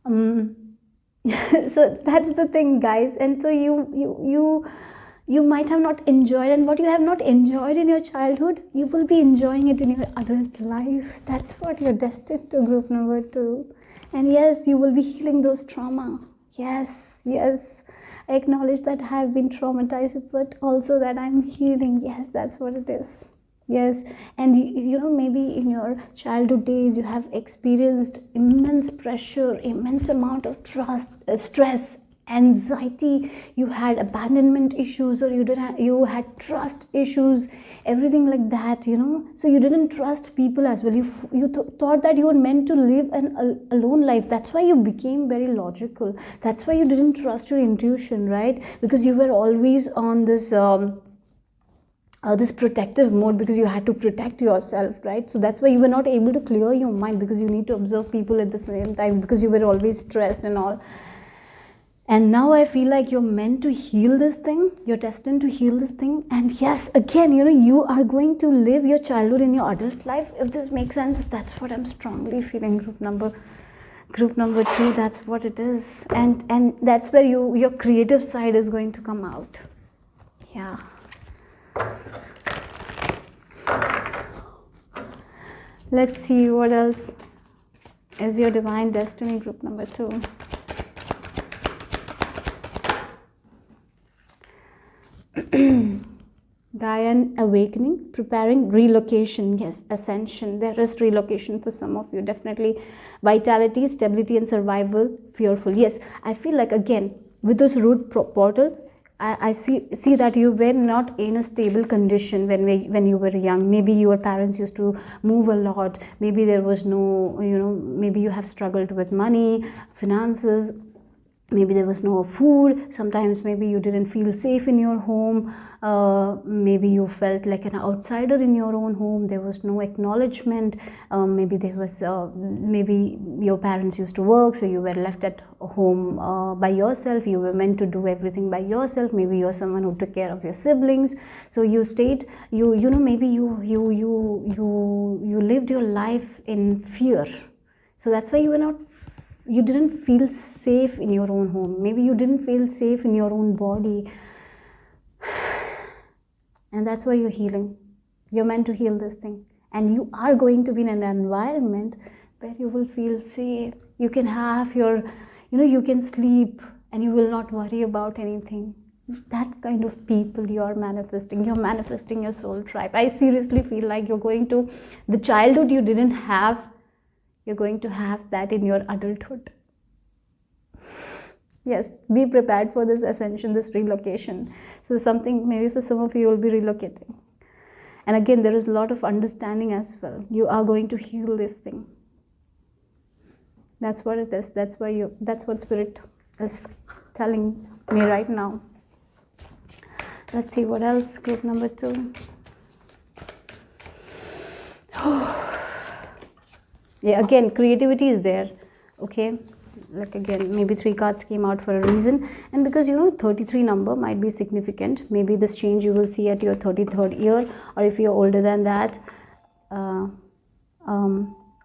so that's the thing, guys. And so you might have not enjoyed, and what you have not enjoyed in your childhood, you will be enjoying it in your adult life. That's what you're destined to, group number 2. And yes, you will be healing those trauma. Yes, I acknowledge that I have been traumatized, but also that I'm healing. Yes, that's what it is. Yes, and maybe in your childhood days you have experienced immense pressure, immense amount of stress, anxiety. You had abandonment issues, or you had trust issues, everything like that. So you didn't trust people as well. You thought that you were meant to live an alone life. That's why you became very logical. That's why you didn't trust your intuition, right? Because you were always on this protective mode, because you had to protect yourself, right? So that's why you were not able to clear your mind, because you need to observe people at the same time, because you were always stressed and all. And now I feel like you're meant to heal this thing. You're destined to heal this thing. And yes, again, you are going to live your childhood in your adult life. If this makes sense, that's what I'm strongly feeling, group number 2. That's what it is. And that's where your creative side is going to come out. Yeah. Let's see what else is your divine destiny, group number 2. Gaian awakening, preparing, relocation. Yes, ascension. There is relocation for some of you. Definitely vitality, stability, and survival. Fearful. Yes, I feel like, again, with this root portal, I see that you were not in a stable condition when you were young. Maybe your parents used to move a lot. Maybe there was no, maybe you have struggled with money, finances. Maybe there was no food. Sometimes maybe you didn't feel safe in your home. Maybe you felt like an outsider in your own home. There was no acknowledgement. Maybe maybe your parents used to work, so you were left at home by yourself. You were meant to do everything by yourself. Maybe you're someone who took care of your siblings. So you stayed. Maybe you lived your life in fear. So that's why you didn't feel safe in your own home. Maybe you didn't feel safe in your own body. And that's why you're healing. You're meant to heal this thing. And you are going to be in an environment where you will feel safe. You can have you can sleep and you will not worry about anything. That kind of people you are manifesting. You're manifesting your soul tribe. I seriously feel like you're going to, the childhood you didn't have, you're going to have that in your adulthood. Yes, be prepared for this ascension, this relocation. So something, maybe for some of you will be relocating. And again, there is a lot of understanding as well. You are going to heal this thing. That's what it is. That's what Spirit is telling me right now. Let's see what else, group number 2. Yeah, again, creativity is there. Okay, like again, maybe 3 cards came out for a reason, and because 33 number might be significant. Maybe this change you will see at your 33rd year, or if you're older than that.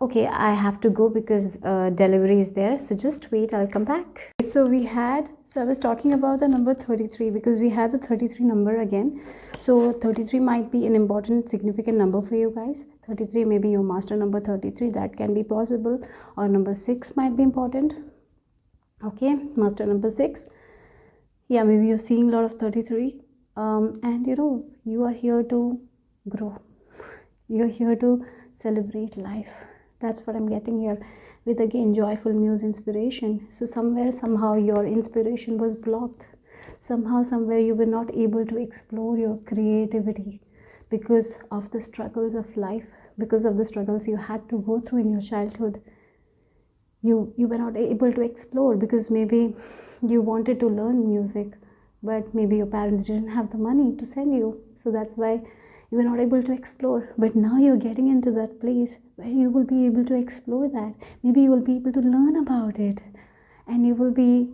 Okay, I have to go because delivery is there, so just wait, I'll come back. So I was talking about the number 33 because we had the 33 number again. So 33 might be an important, significant number for you guys. 33 maybe your master number 33, that can be possible, or number 6 might be important. Okay, master number 6. Yeah, maybe you're seeing a lot of 33, and you are here to grow. You're here to celebrate life. That's what I'm getting here with, again, joyful muse inspiration. So somehow your inspiration was blocked. Somewhere you were not able to explore your creativity because of the struggles of life, because of the struggles you had to go through in your childhood. You were not able to explore because maybe you wanted to learn music, but maybe your parents didn't have the money to send you, so that's why you were not able to explore. But now you're getting into that place where you will be able to explore that. Maybe you will be able to learn about it, and you will be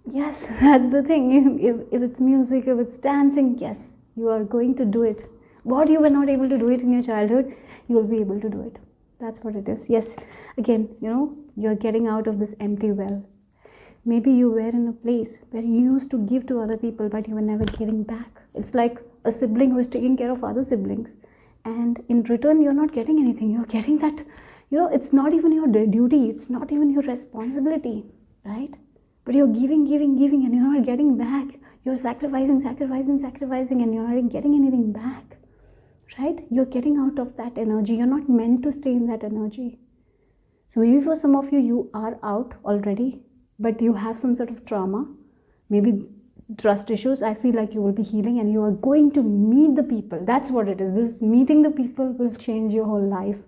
yes, that's the thing. If it's music, if it's dancing, yes, you are going to do it. What you were not able to do it in your childhood, you will be able to do it. That's what it is. Yes, again, you're getting out of this empty well. Maybe you were in a place where you used to give to other people, but you were never giving back. It's like a sibling who is taking care of other siblings, and in return you're not getting anything. You're getting that, it's not even your duty, it's not even your responsibility, right? But you're giving, and you're not getting back. You're sacrificing, and you're not getting anything back, right? You're getting out of that energy. You're not meant to stay in that energy. So maybe for some of you, you are out already, but you have some sort of trauma, maybe trust issues. I feel like you will be healing, and you are going to meet the people. That's what it is. This meeting the people will change your whole life.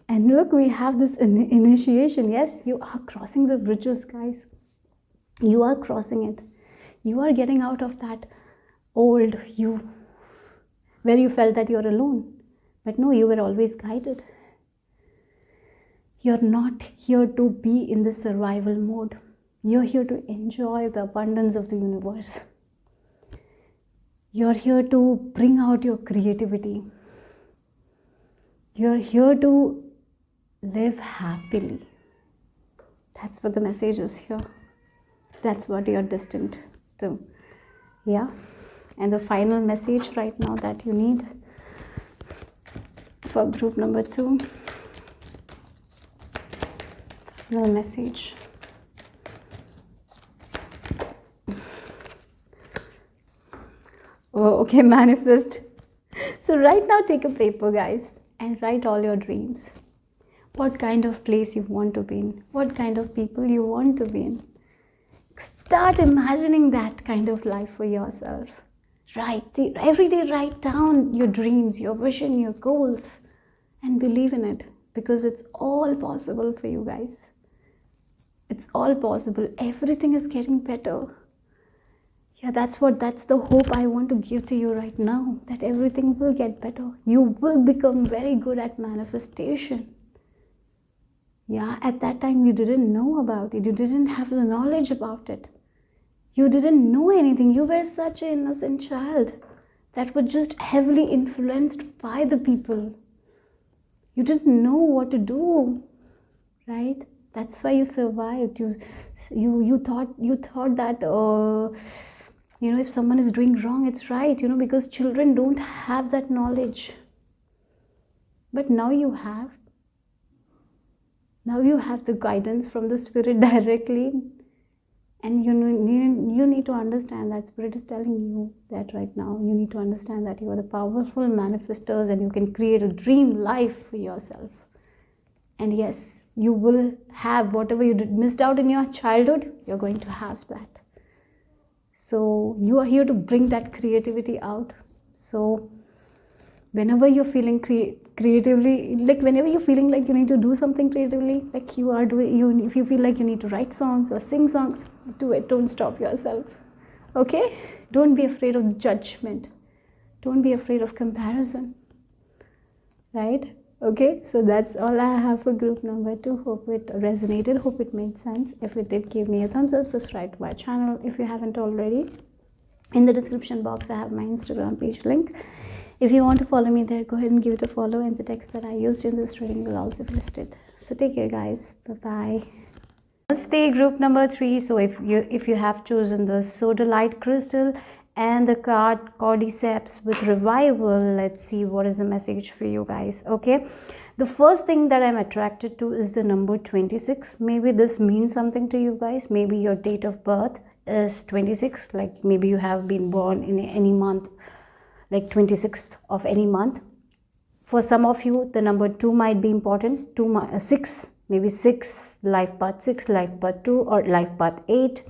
And look, we have this initiation. Yes, you are crossing the bridges, guys. You are crossing it. You are getting out of that old you, where you felt that you're alone. But no, you were always guided. You're not here to be in the survival mode. You're here to enjoy the abundance of the universe. You're here to bring out your creativity. You're here to live happily. That's what the message is here. That's what you're destined to. Yeah. And the final message right now that you need for group number 2. No message. Oh, okay, manifest. So right now take a paper, guys, and write all your dreams. What kind of place you want to be in. What kind of people you want to be in. Start imagining that kind of life for yourself. Every day write down your dreams, your vision, your goals, and believe in it, because it's all possible for you guys. It's all possible. Everything is getting better. Yeah, that's the hope I want to give to you right now, that everything will get better. You will become very good at manifestation. Yeah, at that time you didn't know about it. You didn't have the knowledge about it. You didn't know anything. You were such an innocent child that was just heavily influenced by the people. You didn't know what to do, right? That's why you survived. You thought that if someone is doing wrong, it's right. Because children don't have that knowledge. But now you have. Now you have the guidance from the spirit directly. And you need to understand that spirit is telling you that right now. You need to understand that you are the powerful manifestors, and you can create a dream life for yourself. And yes, you will have whatever you missed out in your childhood, you're going to have that. So you are here to bring that creativity out. So whenever you're feeling creatively, like whenever you're feeling like you need to do something creatively, like you are doing, if you feel like you need to write songs or sing songs, do it. Don't stop yourself. Okay? Don't be afraid of judgment. Don't be afraid of comparison. Right? Okay, so that's all I have for group number 2. Hope it resonated. Hope it made sense. If it did, give me a thumbs up. Subscribe to my channel if you haven't already. In the description box, I have my Instagram page link. If you want to follow me there, go ahead and give it a follow, and the text that I used in this reading will also be listed. So take care, guys. Bye-bye. Namaste, group number 3. So if you have chosen the sodalite crystal and the card cordyceps with revival, let's see what is the message for you guys. Okay, the first thing that I'm attracted to is the number 26. Maybe this means something to you guys. Maybe your date of birth is 26, like maybe you have been born in any month, like 26th of any month. For some of you, the number 2 might be important. 6, maybe 6, life path 6, life path 2, or life path 8.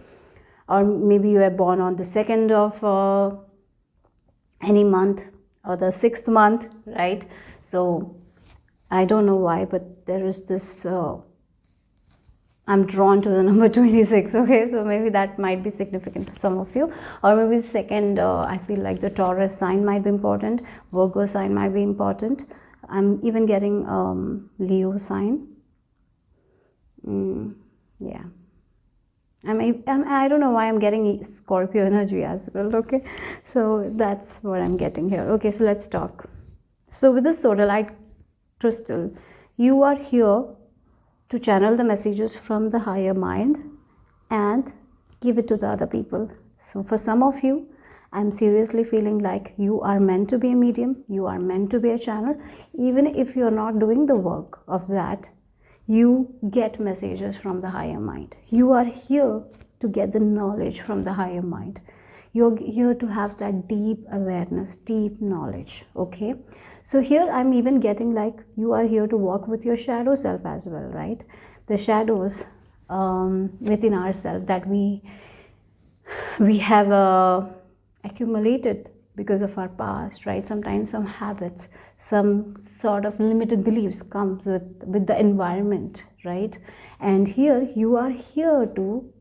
Or maybe you were born on the 2nd of any month, or the 6th month, right? So I don't know why, but there is this I'm drawn to the number 26. Okay, so maybe that might be significant for some of you, or maybe second, I feel like the Taurus sign might be important, Virgo sign might be important. I'm even getting Leo sign. Yeah, I don't know why I'm getting Scorpio energy as well. Okay, so that's what I'm getting here. Okay, so let's talk. So with this sodalite crystal, you are here to channel the messages from the higher mind and give it to the other people. So for some of you, I'm seriously feeling like you are meant to be a medium, you are meant to be a channel. Even if you're not doing the work of that, you get messages from the higher mind. You are here to get the knowledge from the higher mind. You're here to have that deep awareness, deep knowledge. Okay, so here I'm even getting like you are here to walk with your shadow self as well, right? The shadows within ourselves that we have accumulated because of our past, right? Sometimes some habits, some sort of limited beliefs comes with the environment, right? And here you are here to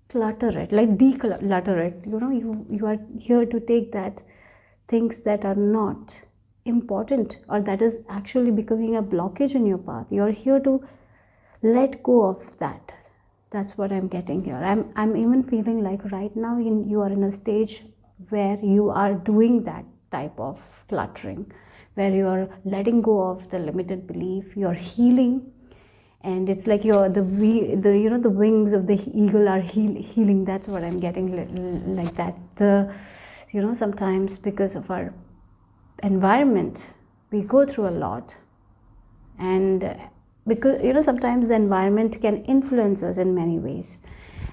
clutter it, like declutter it. You know, you are here to take that things that are not important or that is actually becoming a blockage in your path. You're here to let go of that. That's what I'm getting here. I'm even feeling like right now you are in a stage where you are doing that type of cluttering, where you're letting go of the limited belief, you're healing, and it's like the wings of the eagle are healing. That's what I'm getting, like that. Sometimes because of our environment we go through a lot, and because sometimes the environment can influence us in many ways,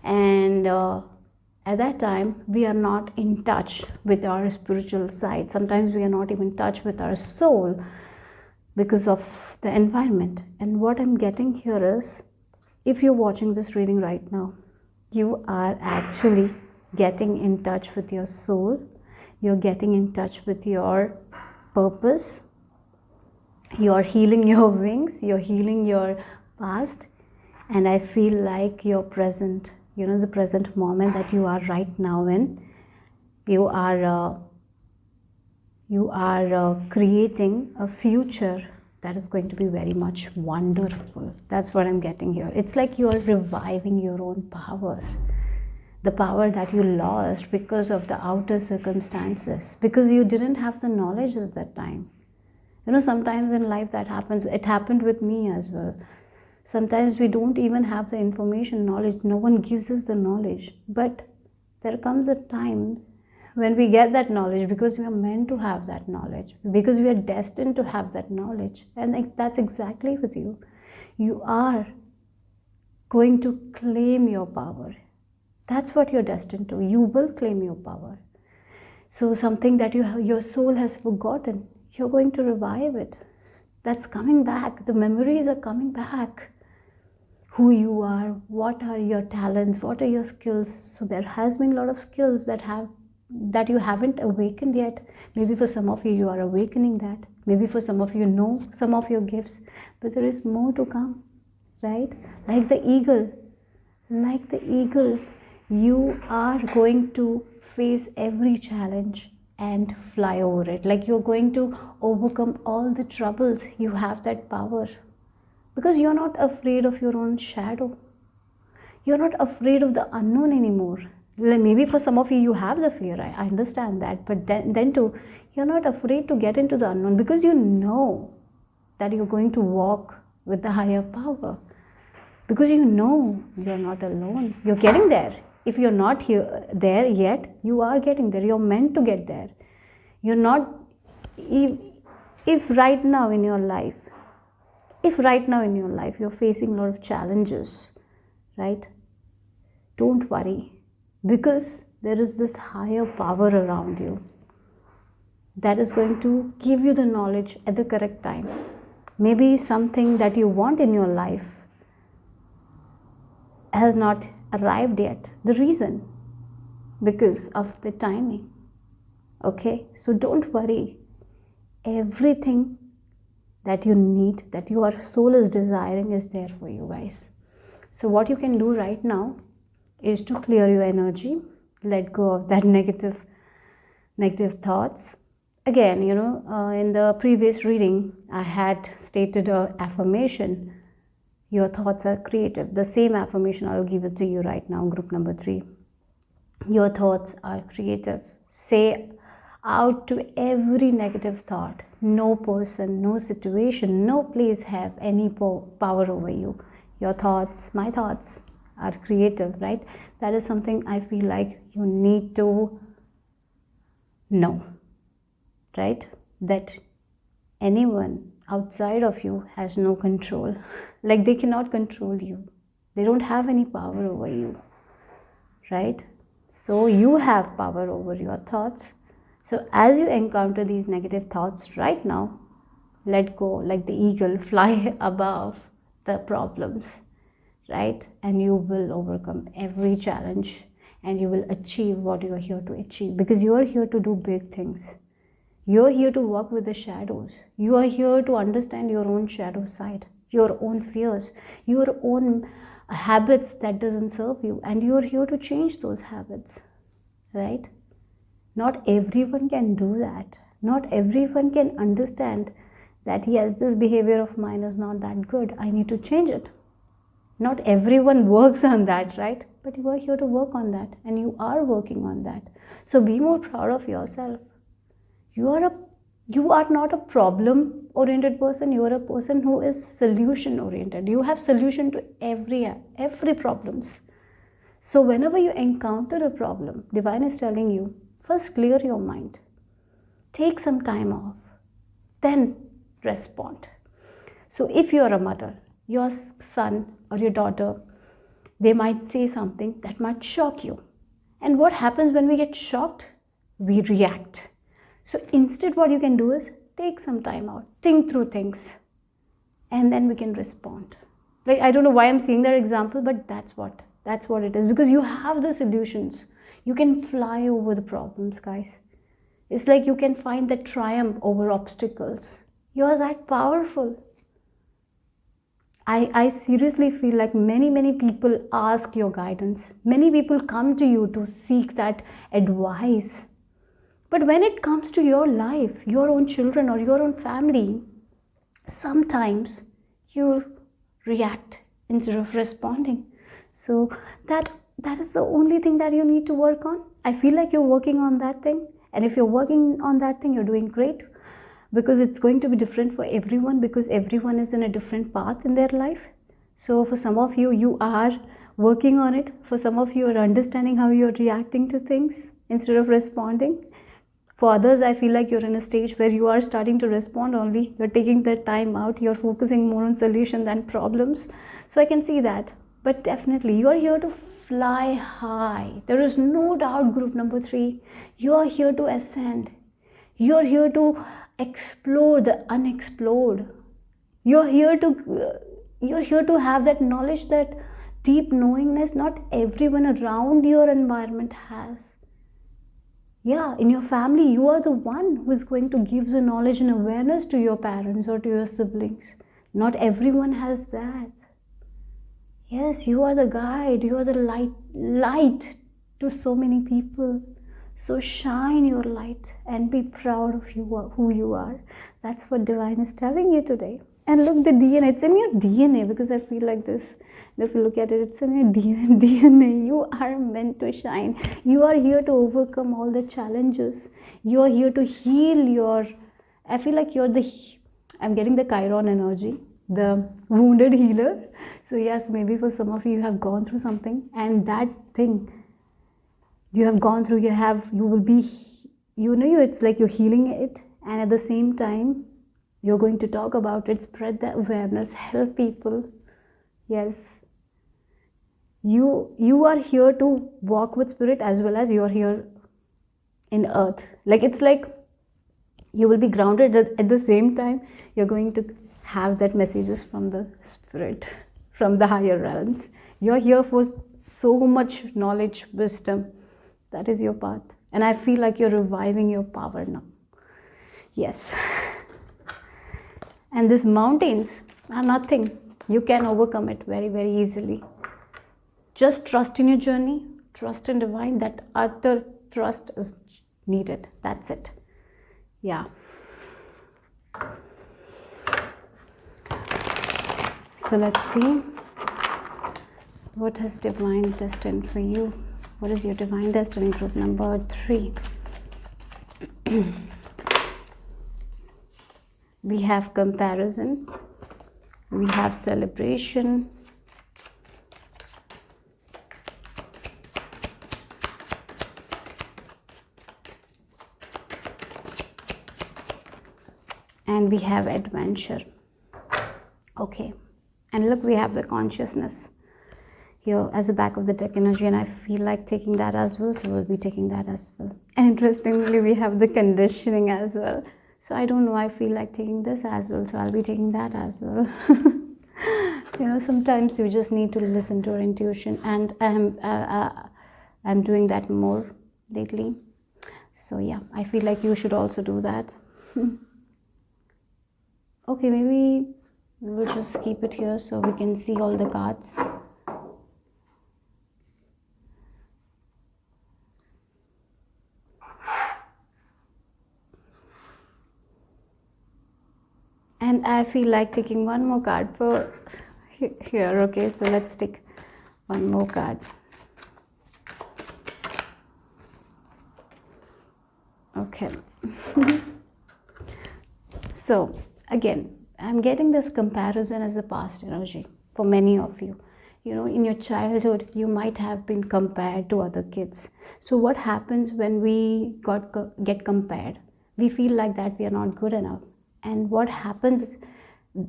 and at that time we are not in touch with our spiritual side. Sometimes we are not even in touch with our soul because of the environment. And what I'm getting here is, if you're watching this reading right now, you are actually getting in touch with your soul. You're getting in touch with your purpose. You're healing your wings. You're healing your past. And I feel like your present, the present moment that you are right now in, you are creating a future that is going to be very much wonderful. That's what I'm getting here. It's like you're reviving your own power, the power that you lost because of the outer circumstances, because you didn't have the knowledge at that time. Sometimes in life that happens. It happened with me as well. Sometimes we don't even have the information, knowledge. No one gives us the knowledge. But there comes a time when we get that knowledge because we are meant to have that knowledge, because we are destined to have that knowledge. And that's exactly with you. You are going to claim your power. That's what you're destined to. You will claim your power. So something that your soul has forgotten, you're going to revive it. That's coming back. The memories are coming back. Who you are, what are your talents, what are your skills. So there has been a lot of skills that you haven't awakened yet. Maybe for some of you are awakening that. Maybe for some of you know some of your gifts, but there is more to come, right? Like the eagle, you are going to face every challenge and fly over it. Like you're going to overcome all the troubles. You have that power because you're not afraid of your own shadow. You're not afraid of the unknown anymore. Maybe for some of you have the fear, I understand that, but then too, you're not afraid to get into the unknown because you know that you're going to walk with the higher power, because you know you're not alone. You're getting there. If you're not there yet, you are getting there. You're meant to get there. You're not, if right now in your life you're facing a lot of challenges, right? Don't worry, because there is this higher power around you that is going to give you the knowledge at the correct time. Maybe something that you want in your life has not arrived yet. The reason, because of the timing. Okay, so don't worry. Everything that you need, that your soul is desiring, is there for you guys. So what you can do right now is to clear your energy, let go of that negative thoughts. Again, in the previous reading, I had stated a affirmation. Your thoughts are creative. The same affirmation, I'll give it to you right now, group number 3. Your thoughts are creative. Say out to every negative thought. No person, no situation, no place have any power over you. Your thoughts, my thoughts are creative, right? That is something I feel like you need to know, right? That anyone outside of you has no control. Like they cannot control you. They don't have any power over you, right? So you have power over your thoughts. So as you encounter these negative thoughts right now, let go like the eagle, fly above the problems, right? And you will overcome every challenge and you will achieve what you are here to achieve, because you are here to do big things. You are here to work with the shadows. You are here to understand your own shadow side, your own fears, your own habits that doesn't serve you, and you are here to change those habits, right? Not everyone can do that. Not everyone can understand that yes, this behavior of mine is not that good, I need to change it. Not everyone works on that, right? But you are here to work on that, and you are working on that. So be more proud of yourself. You are not a problem oriented person. You are a person who is solution oriented. You have solution to every problems. So whenever you encounter a problem, divine is telling you, first clear your mind. Take some time off. Then respond. So if you are a mother, your son or your daughter, they might say something that might shock you. And what happens when we get shocked? We react. So instead what you can do is take some time out, think through things, and then we can respond. Like, I don't know why I'm saying that example, but that's what it is, because you have the solutions. You can fly over the problems, guys. It's like you can find the triumph over obstacles. You're that powerful. I seriously feel like many people ask your guidance. Many people come to you to seek that advice. But when it comes to your life, your own children or your own family, sometimes you react instead of responding. So that is the only thing that you need to work on. I feel like you're working on that thing. And if you're working on that thing, you're doing great, because it's going to be different for everyone, because everyone is in a different path in their life. So for some of you, you are working on it. For some of you are understanding how you're reacting to things instead of responding. For others, I feel like you're in a stage where you are starting to respond only. You're taking that time out. You're focusing more on solution than problems. So I can see that. But definitely, you are here to fly high. There is no doubt, group number 3. You are here to ascend. You are here to explore the unexplored. You're here to have that knowledge, that deep knowingness not everyone around your environment has. Yeah, in your family, you are the one who is going to give the knowledge and awareness to your parents or to your siblings. Not everyone has that. Yes, you are the guide, you are the light to so many people. So shine your light and be proud of who you are. That's what divine is telling you today. And look, the DNA, it's in your DNA, because I feel like this. If you look at it, it's in your DNA. You are meant to shine. You are here to overcome all the challenges. You are here to heal I feel like I'm getting the Chiron energy, the wounded healer. So yes, maybe for some of you, you have gone through something, and that thing you have gone through, it's like you're healing it, and at the same time, you're going to talk about it, spread the awareness, help people. Yes. You are here to walk with spirit, as well as you're here in earth. It's like you will be grounded at the same time. You're going to have that messages from the spirit, from the higher realms. You're here for so much knowledge, wisdom. That is your path. And I feel like you're reviving your power now. Yes. And these mountains are nothing. You can overcome it very, very easily. Just trust in your journey, trust in divine. That utter trust is needed. That's it. Yeah. So let's see. What has divine destined for you? What is your divine destiny? Group number 3. We have comparison. We have celebration. And we have adventure. Okay. And look, we have the consciousness here as the back of the deck energy, and I feel like taking that as well, so we'll be taking that as well. And interestingly, we have the conditioning as well. So I don't know, I feel like taking this as well, so I'll be taking that as well. Sometimes you just need to listen to your intuition, and I'm doing that more lately. So yeah, I feel like you should also do that. Okay, maybe we'll just keep it here so we can see all the cards. And I feel like taking one more card for here. Okay, so let's take one more card. Okay. So again, I'm getting this comparison as the past energy for many of you. In your childhood, you might have been compared to other kids. So what happens when we get compared? We feel like that we are not good enough. And what happens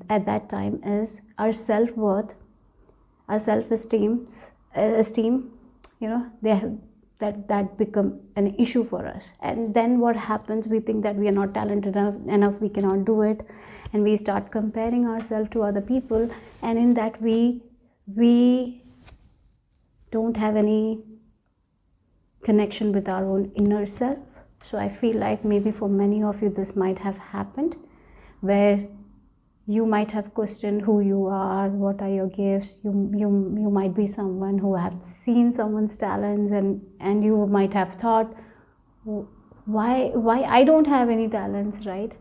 at that time is our self-worth, our self-esteem, that become an issue for us. And then what happens, we think that we are not talented enough, we cannot do it, and we start comparing ourselves to other people, and in that we don't have any connection with our own inner self. So I feel like maybe for many of you this might have happened, where you might have questioned who you are, what are your gifts. You might be someone who have seen someone's talents, and you might have thought, why I don't have any talents, right?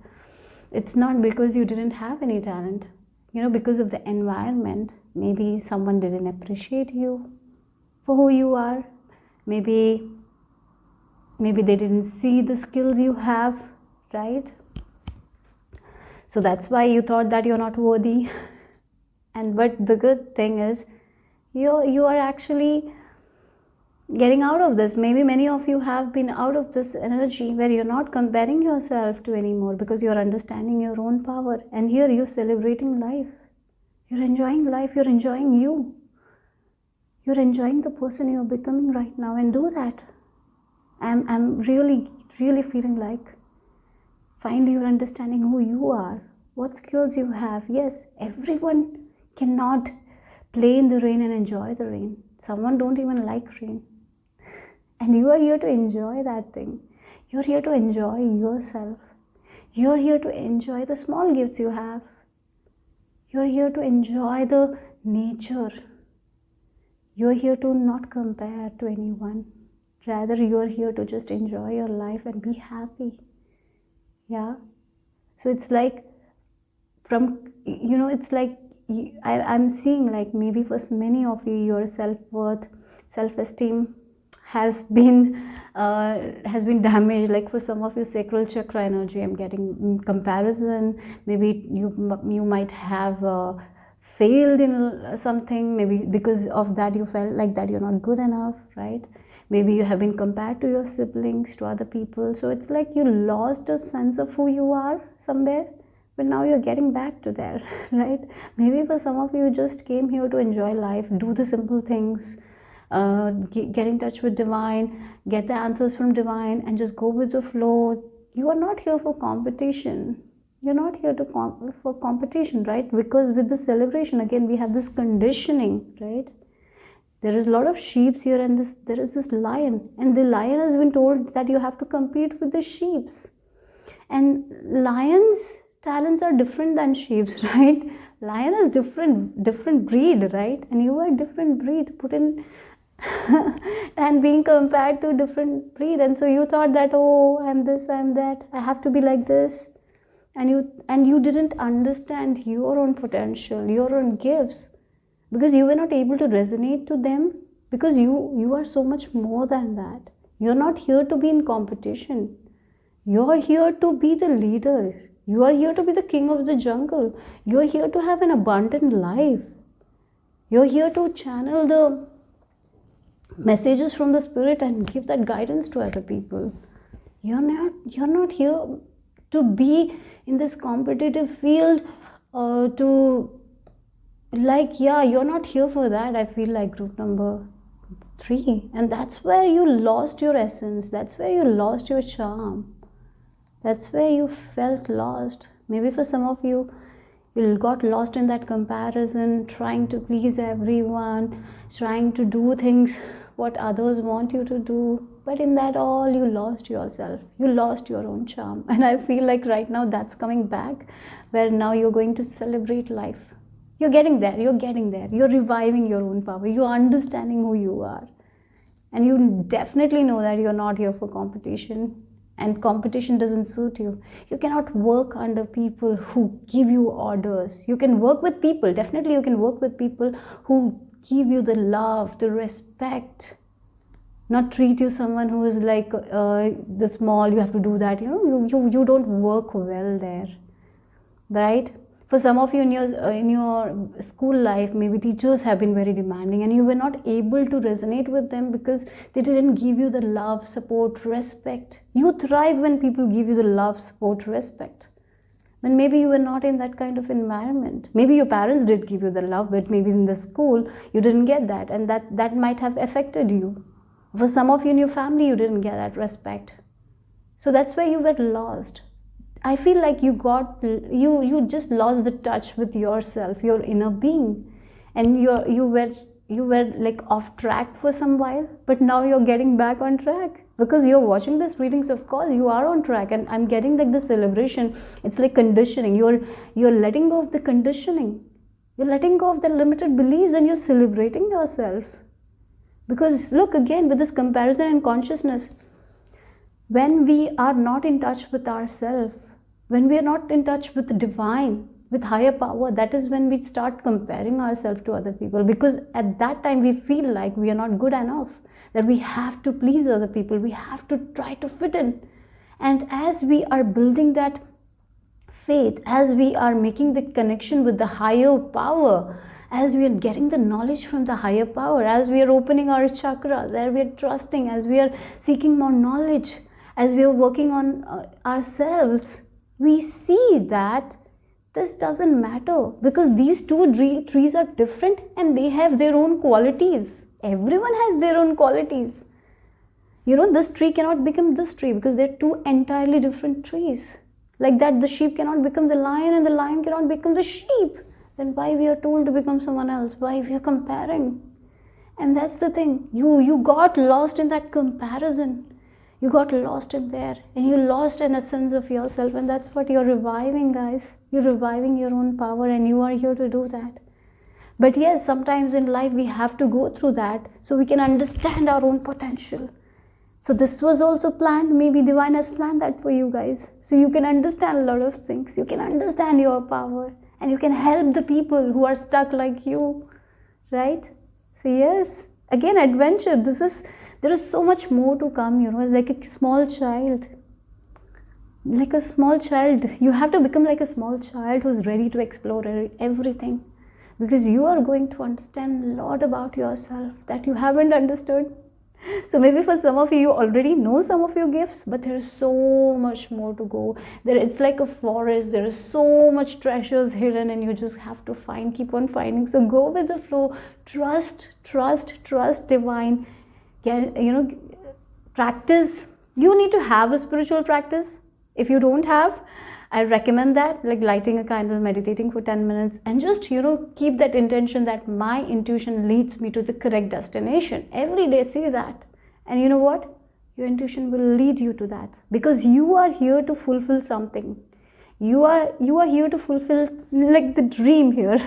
It's not because you didn't have any talent, because of the environment. Maybe someone didn't appreciate you for who you are. Maybe they didn't see the skills you have, right? So that's why you thought that you're not worthy. But the good thing is, you are actually getting out of this. Maybe many of you have been out of this energy where you're not comparing yourself to anymore, because you're understanding your own power. And here you're celebrating life. You're enjoying life. You're enjoying you. You're enjoying the person you're becoming right now, and do that. I'm really, really feeling like finally you're understanding who you are, what skills you have. Yes, everyone cannot play in the rain and enjoy the rain. Someone don't even like rain. And you are here to enjoy that thing. You're here to enjoy yourself. You're here to enjoy the small gifts you have. You're here to enjoy the nature. You're here to not compare to anyone. Rather, you're here to just enjoy your life and be happy. Yeah. So it's like I'm seeing like maybe for many of you, your self-worth, self-esteem has been damaged. Like for some of you, sacral chakra energy, I'm getting comparison. Maybe you might have failed in something. Maybe because of that you felt like that you're not good enough, right? Maybe you have been compared to your siblings, to other people. So it's like you lost a sense of who you are somewhere, but now you're getting back to there, right? Maybe for some of you just came here to enjoy life, do the simple things, get in touch with divine, get the answers from divine, and just go with the flow. You are not here for competition. You're not here for competition, right? Because with the celebration, again, we have this conditioning, right? There is a lot of sheep here, and there is this lion, and the lion has been told that you have to compete with the sheeps. And lions' talents are different than sheep's, right? Lion is different breed, right? And you are different breed put in and being compared to different breed. And so you thought that, oh, I'm this, I'm that, I have to be like this. And you didn't understand your own potential, your own gifts, because you were not able to resonate to them, because you are so much more than that. You're not here to be in competition. You're here to be the leader. You are here to be the king of the jungle. You're here to have an abundant life. You're here to channel the messages from the spirit and give that guidance to other people. You're not here to be in this competitive field, you're not here for that. I feel like group number 3, and that's where you lost your essence. That's where you lost your charm. That's where you felt lost. Maybe for some of you, you got lost in that comparison, trying to please everyone, trying to do things what others want you to do. But in that all, you lost yourself. You lost your own charm. And I feel like right now that's coming back, where now you're going to celebrate life. You're getting there. You're reviving your own power. You're understanding who you are. And you definitely know that you're not here for competition. And competition doesn't suit you. You cannot work under people who give you orders. You can work with people. Definitely you can work with people who give you the love, the respect. Not treat you someone who is like the small, you have to do that. You don't work well there. Right? For some of you in your school life, maybe teachers have been very demanding and you were not able to resonate with them because they didn't give you the love, support, respect. You thrive when people give you the love, support, respect. When maybe you were not in that kind of environment. Maybe your parents did give you the love, but maybe in the school you didn't get that, and that might have affected you. For some of you in your family, you didn't get that respect. So that's where you were lost. I feel like you just lost the touch with yourself, your inner being, and you were like off track for some while, but now you're getting back on track because you're watching this readings. Of course you are on track, and I'm getting like the celebration. It's like conditioning. You're letting go of the conditioning. You're letting go of the limited beliefs, and you're celebrating yourself. Because look, again, with this comparison and consciousness, when we are not in touch with ourselves, when we are not in touch with the divine, with higher power, that is when we start comparing ourselves to other people. Because at that time we feel like we are not good enough, that we have to please other people, we have to try to fit in. And as we are building that faith, as we are making the connection with the higher power, as we are getting the knowledge from the higher power, as we are opening our chakras, as we are trusting, as we are seeking more knowledge, as we are working on ourselves, we see that this doesn't matter, because these two trees are different and they have their own qualities. Everyone has their own qualities. This tree cannot become this tree because they're two entirely different trees. Like that, the sheep cannot become the lion and the lion cannot become the sheep. Then why we are told to become someone else? Why we are comparing? And that's the thing. You got lost in that comparison. You got lost in there, and you lost an essence of yourself, and that's what you're reviving, guys. You're reviving your own power, and you are here to do that. But yes, sometimes in life we have to go through that so we can understand our own potential. So this was also planned. Maybe divine has planned that for you guys, so you can understand a lot of things. You can understand your power, and you can help the people who are stuck like you, right? So yes, again, adventure. There is so much more to come, like a small child. Like a small child. You have to become like a small child who's ready to explore everything. Because you are going to understand a lot about yourself that you haven't understood. So maybe for some of you, you already know some of your gifts, but there is so much more to go. It's like a forest. There is so much treasures hidden, and you just have to keep on finding. So go with the flow. Trust divine. Practice. You need to have a spiritual practice. If you don't have, I recommend that, like lighting a candle, meditating for 10 minutes, and just, keep that intention that my intuition leads me to the correct destination. Every day say that. And you know what? Your intuition will lead you to that, because you are here to fulfill something. You are here to fulfill like the dream here.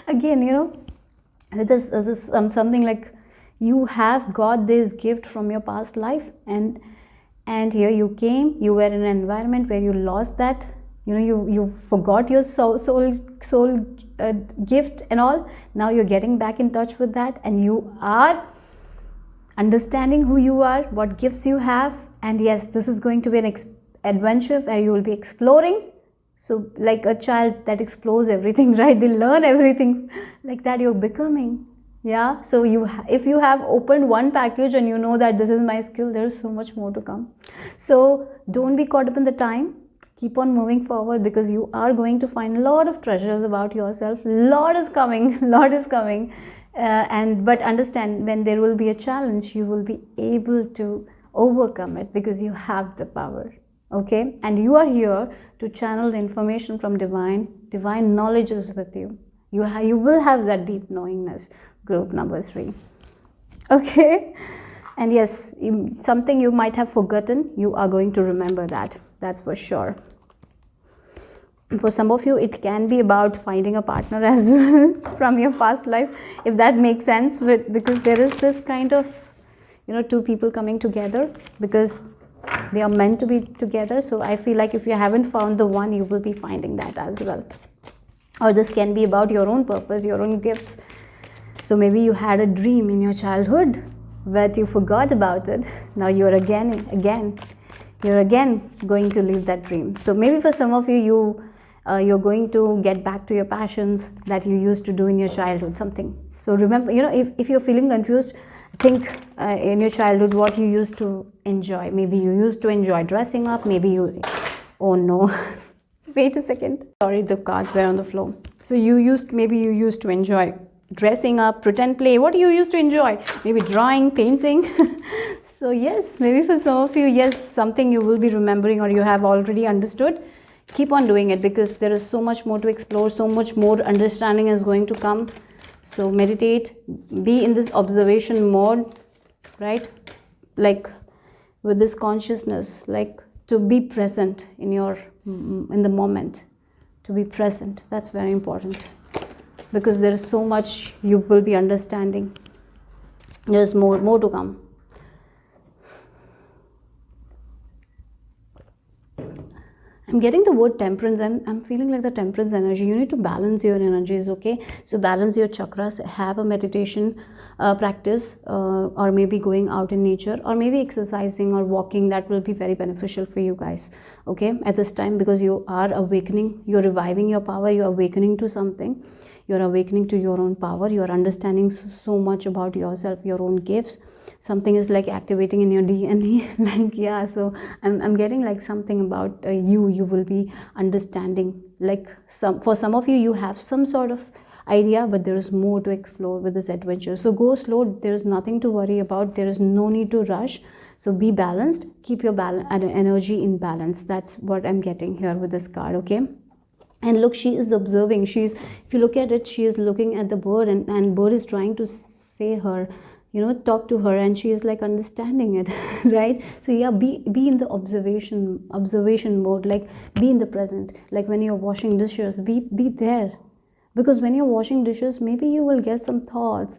Again, this something like you have got this gift from your past life, and here you came, you were in an environment where you lost that, you forgot your soul gift and all. Now you're getting back in touch with that, and you are understanding who you are, what gifts you have. And yes, this is going to be an adventure where you will be exploring. So like a child that explores everything, right? They learn everything. Like that you're becoming. Yeah, so if you have opened one package and you know that this is my skill, there is so much more to come. So don't be caught up in the time. Keep on moving forward, because you are going to find a lot of treasures about yourself. Lot is coming. Lot is coming. But understand, when there will be a challenge, you will be able to overcome it, because you have the power. Okay, and you are here to channel the information from divine knowledge is with you. You will have that deep knowingness. Group number 3. Okay, and yes, something you might have forgotten, you are going to remember that. That's for sure. For some of you, it can be about finding a partner as well from your past life, if that makes sense. Because there is this kind of, two people coming together because they are meant to be together. So I feel like if you haven't found the one, you will be finding that as well. Or this can be about your own purpose, your own gifts. So maybe you had a dream in your childhood, but you forgot about it. Now you're again going to live that dream. So maybe for some of you, you're going to get back to your passions that you used to do in your childhood, something. So remember, if you're feeling confused, think in your childhood what you used to enjoy. Maybe you used to enjoy dressing up. Maybe oh no, wait a second. Sorry, the cards were on the floor. So maybe you used to enjoy dressing up, pretend play. What do you used to enjoy? Maybe drawing, painting. So yes, maybe for some of you, yes, something you will be remembering or you have already understood. Keep on doing it, because there is so much more to explore, so much more understanding is going to come. So meditate, be in this observation mode, right? Like with this consciousness, like to be present in the moment, to be present. That's very important, because there is so much you will be understanding. There's more to come. I'm getting the word temperance. I'm feeling like the temperance energy. You need to balance your energies, okay? So balance your chakras, have a meditation practice, or maybe going out in nature, or maybe exercising or walking. That will be very beneficial for you guys, okay, at this time, because you are awakening, you're reviving your power, you're awakening to something. You're awakening to your own power. You're understanding so much about yourself, your own gifts. Something is like activating in your DNA. Like, yeah, so I'm getting like something about you will be understanding. Like for some of you, you have some sort of idea, but there is more to explore with this adventure. So go slow. There is nothing to worry about. There is no need to rush. So be balanced. Keep your energy in balance. That's what I'm getting here with this card, okay? And look, she is observing. If you look at it, she is looking at the bird, and bird is trying to say her, talk to her, and she is like understanding it, right? So yeah, be in the observation mode, like be in the present. Like when you're washing dishes, be there, because when you're washing dishes, maybe you will get some thoughts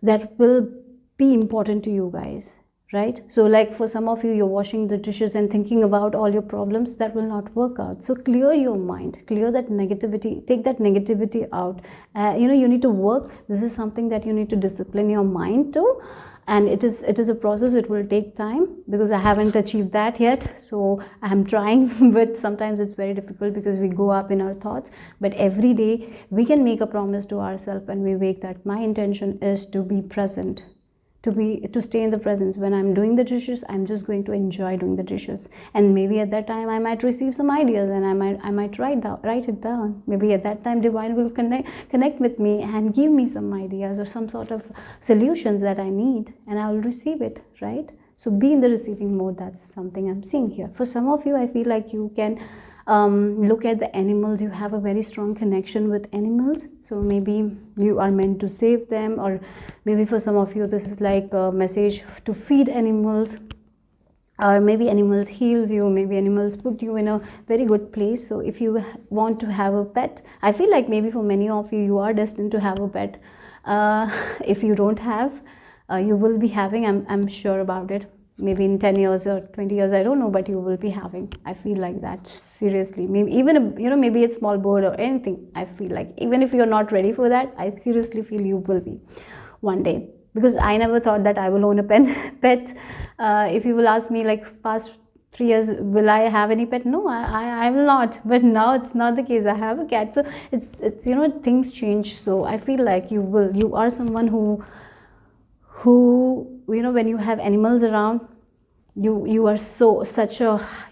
that will be important to you guys, right? So like for some of you, you're washing the dishes and thinking about all your problems. That will not work out. So clear your mind, clear that negativity, take that negativity out. You need to work. This is something that you need to discipline your mind to, and it is a process. It will take time, because I haven't achieved that yet. So I'm trying, but sometimes it's very difficult because we go up in our thoughts. But every day we can make a promise to ourselves, and we wake that my intention is to be present, to stay in the presence. When I'm doing the dishes, I'm just going to enjoy doing the dishes, and maybe at that time I might receive some ideas, and I might write it down. Maybe at that time divine will connect with me and give me some ideas or some sort of solutions that I need, and I will receive it, right? So be in the receiving mode. That's something I'm seeing here. For some of you, I feel like you can look at the animals. You have a very strong connection with animals, so maybe you are meant to save them, or maybe for some of you this is like a message to feed animals, or maybe animals heals you, maybe animals put you in a very good place. So if you want to have a pet, I feel like maybe for many of you, you are destined to have a pet. If you don't have, you will be having, I'm sure about it, maybe in 10 years or 20 years, I don't know, but you will be having. I feel like that, seriously. Maybe even maybe a small bird or anything. I feel like even if you're not ready for that, I seriously feel you will be one day. Because I never thought that I will own a pet. If you will ask me, like, past 3 years, will I have any pet? No, I will not. But now it's not the case. I have a cat. So it's things change. So I feel like you are someone who when you have animals around, you are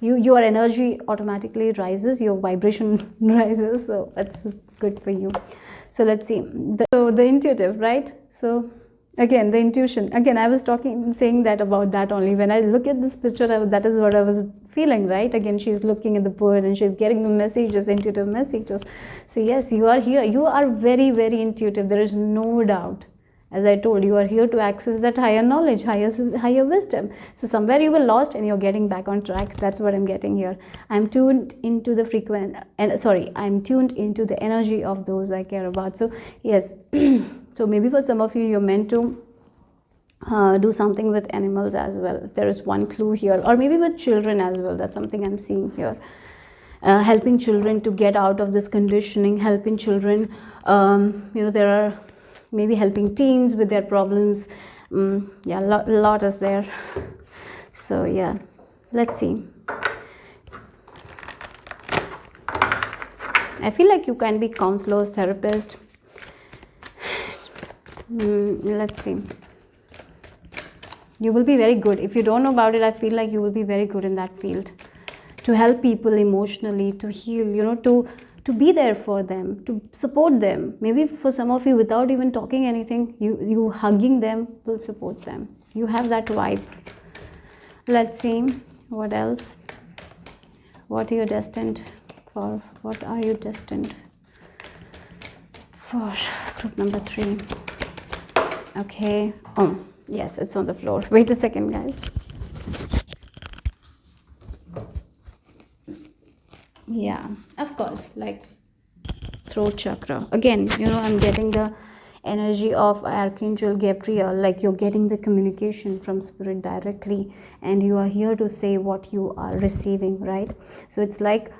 your energy automatically rises, your vibration rises. So that's good for you. So let's see, the intuitive, right? So again, the intuition, again, I was saying that about that only. When I look at this picture, that is what I was feeling, right? Again, she's looking at the bird and she's getting the messages, intuitive messages. So yes, you are here, you are very, very intuitive, there is no doubt. As I told, you are here to access that higher knowledge, higher wisdom. So somewhere you were lost and you're getting back on track. That's what I'm getting here. I'm tuned into the I'm tuned into the energy of those I care about. So yes, so maybe for some of you, you're meant to do something with animals as well. There is one clue here, or maybe with children as well. That's something I'm seeing here. Helping children to get out of this conditioning, helping children, there are maybe helping teens with their problems. Yeah, a lot is there. So yeah, let's see. I feel like you can be counselors, therapist. Let's see. You will be very good. If you don't know about it, I feel like you will be very good in that field. To help people emotionally, to heal, to be there for them, to support them. Maybe for some of you, without even talking anything, you hugging them will support them. You have that vibe. Let's see, what else? What are you destined for? What are you destined for? Group number 3. Okay. Oh, yes, it's on the floor. Wait a second, guys. Yeah, of course, like throat chakra. Again, I'm getting the energy of Archangel Gabriel, like you're getting the communication from spirit directly, and you are here to say what you are receiving, right? So it's like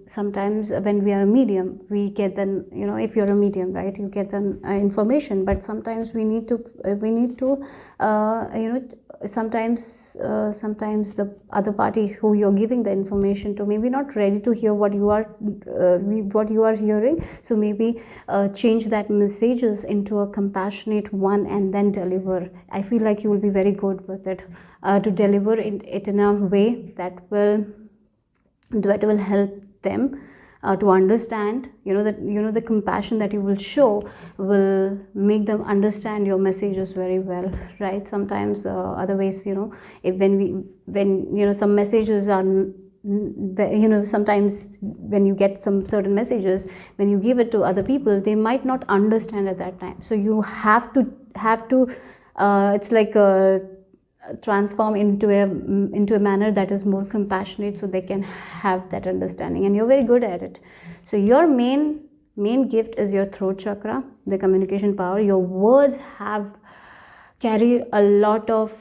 sometimes when we are a medium, we get the, if you're a medium, right, you get the information, but sometimes we need to sometimes the other party who you're giving the information to maybe not ready to hear what you are hearing. So maybe change that messages into a compassionate one and then deliver. I feel like you will be very good with it, to deliver it in a way that will help them to understand. The compassion that you will show will make them understand your messages very well, right? Sometimes otherwise, when some messages are, sometimes when you get some certain messages, when you give it to other people, they might not understand at that time. So you have to it's like transform into a manner that is more compassionate, so they can have that understanding, and you're very good at it. So your main gift is your throat chakra, the communication power. Your words carry a lot of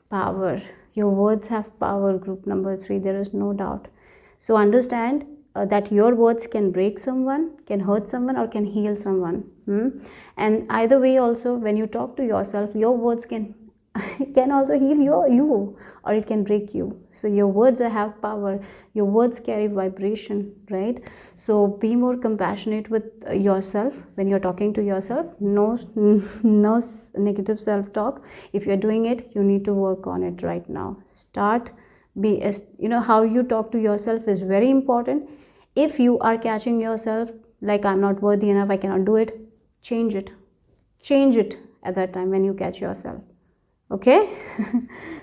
power. Your words have power, group number 3, there is no doubt. So understand that your words can break someone, can hurt someone, or can heal someone. And either way also, when you talk to yourself, your words can also heal you, or it can break you. So your words have power, your words carry vibration, right? So be more compassionate with yourself when you're talking to yourself. No negative self-talk. If you're doing it, you need to work on it right now. How you talk to yourself is very important. If you are catching yourself like, I'm not worthy enough, I cannot do it, change it at that time when you catch yourself. Okay.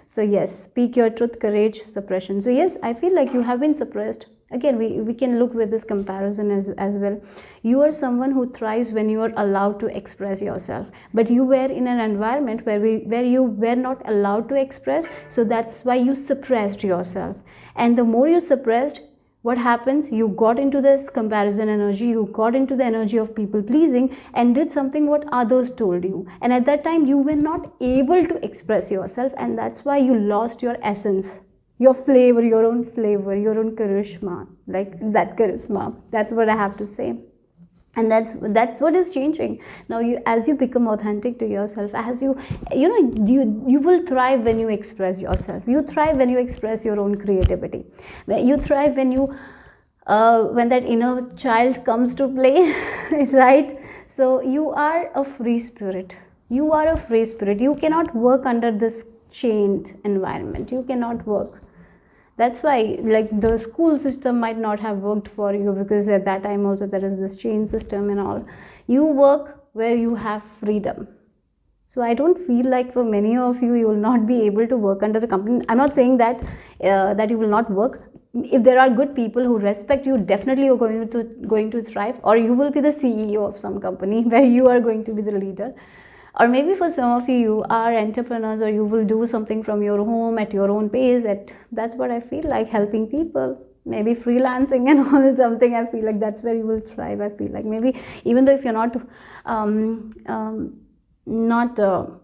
So yes, speak your truth, courage, suppression. So yes, I feel like you have been suppressed. Again, we can look with this comparison as well. You are someone who thrives when you are allowed to express yourself, but you were in an environment where you were not allowed to express, so that's why you suppressed yourself. And the more you suppressed, what happens? You got into this comparison energy, you got into the energy of people pleasing and did something what others told you, and at that time you were not able to express yourself, and that's why you lost your essence, your flavor, your own flavor, your own charisma, like that charisma. That's what I have to say. And that's what is changing now. As you become authentic to yourself, as you will thrive when you express yourself. You thrive when you express your own creativity. You thrive when that inner child comes to play, right? So you are a free spirit. You are a free spirit. You cannot work under this chained environment. You cannot work. That's why, like, the school system might not have worked for you, because at that time also there is this chain system and all. You work where you have freedom. So I don't feel like for many of you, you will not be able to work under the company. I'm not saying that that you will not work. If there are good people who respect you, definitely you're going to thrive, or you will be the CEO of some company where you are going to be the leader. Or maybe for some of you, you are entrepreneurs, or you will do something from your home at your own pace. That's what I feel like, helping people. Maybe freelancing and all, something. I feel like that's where you will thrive. I feel like maybe even though if you're not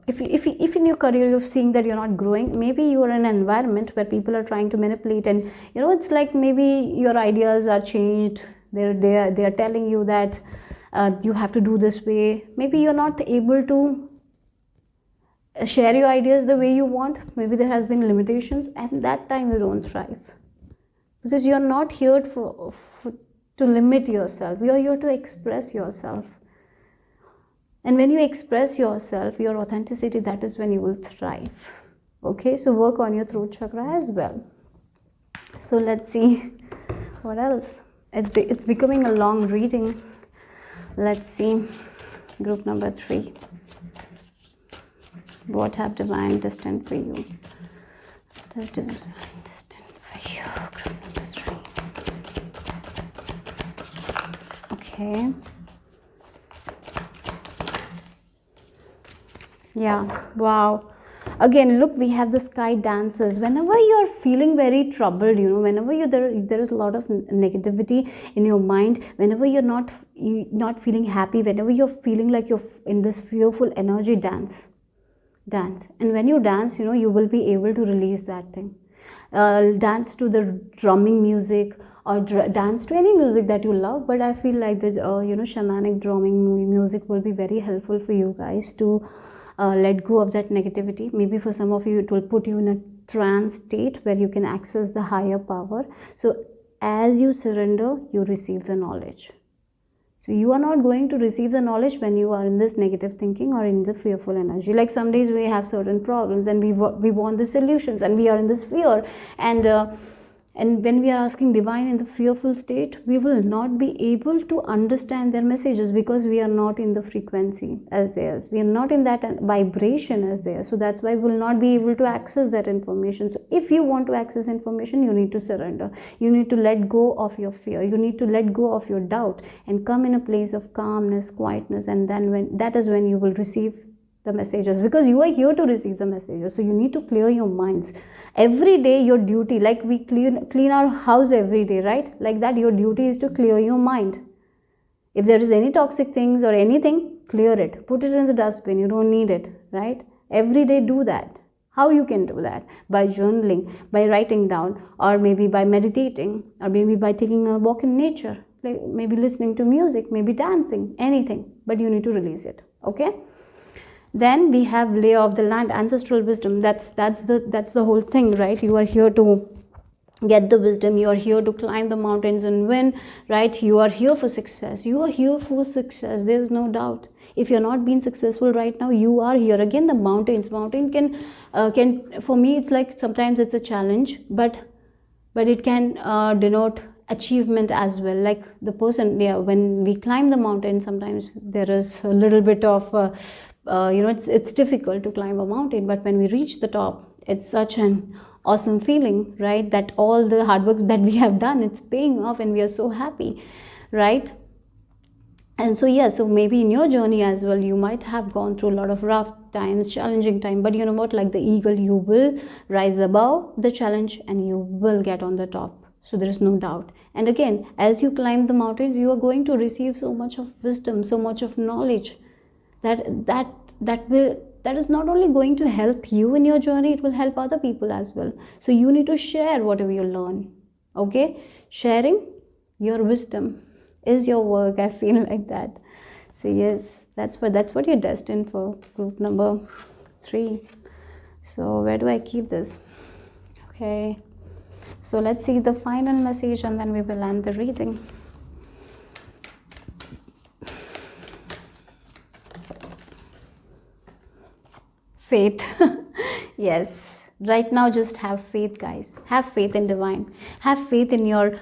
if in your career you're seeing that you're not growing, maybe you are in an environment where people are trying to manipulate, and it's like maybe your ideas are changed. They are telling you that you have to do this way. Maybe you're not able to share your ideas the way you want. Maybe there has been limitations, and that time you don't thrive, because you're not here to limit yourself. You're here to express yourself. And when you express yourself, your authenticity, that is when you will thrive. Okay, so work on your throat chakra as well. So let's see what else. It's becoming a long reading. Let's see, group number 3. What have divine destined for you? What is divine destined for you? Group number 3. Okay. Yeah, wow. Again, look, we have the sky dancers. Whenever you're feeling very troubled, whenever there is a lot of negativity in your mind, whenever you're not feeling happy, whenever you're feeling like you're in this fearful energy, dance. And when you dance, you will be able to release that thing. Dance to the drumming music, or dance to any music that you love. But I feel like the shamanic drumming music will be very helpful for you guys to let go of that negativity. Maybe for some of you, it will put you in a trance state where you can access the higher power. So as you surrender, you receive the knowledge. So you are not going to receive the knowledge when you are in this negative thinking or in the fearful energy. Like some days we have certain problems and we want the solutions, and we are in this fear, and when we are asking divine in the fearful state, we will not be able to understand their messages, because we are not in the frequency as theirs. We are not in that vibration as theirs. So that's why we will not be able to access that information. So if you want to access information, you need to surrender. You need to let go of your fear. You need to let go of your doubt and come in a place of calmness, quietness, and then that is when you will receive the messages, because you are here to receive the messages. So you need to clear your minds every day. Your duty, like we clean our house every day, right? Like that, your duty is to clear your mind. If there is any toxic things or anything, clear it, put it in the dustbin. You don't need it, right? Every day do that. How you can do that? By journaling, by writing down, or maybe by meditating, or maybe by taking a walk in nature, like maybe listening to music, maybe dancing, anything, but you need to release it. Okay. Then we have layer of the land, ancestral wisdom. That's the whole thing, right? You are here to get the wisdom. You are here to climb the mountains and win, right? You are here for success. You are here for success. There is no doubt. If you're not being successful right now, you are here. Again, the mountain can for me, it's like sometimes it's a challenge, but it can denote achievement as well. Like the person, when we climb the mountain, sometimes there is a little bit of it's difficult to climb a mountain, but when we reach the top, it's such an awesome feeling, right? That all the hard work that we have done, it's paying off and we are so happy, right? And so yeah, so maybe in your journey as well, you might have gone through a lot of rough times, challenging time, but you know what, like the eagle, you will rise above the challenge and you will get on the top. So there is no doubt. And again, as you climb the mountains, you are going to receive so much of wisdom, so much of knowledge that is not only going to help you in your journey, it will help other people as well. So you need to share whatever you learn. Okay, sharing your wisdom is your work. I feel like that. So yes, that's what you're destined for. Group number 3. So where do I keep this? Okay, so let's see the final message and then we will end the reading. Faith. Yes, right now just have faith, guys. Have faith in divine. Have faith in your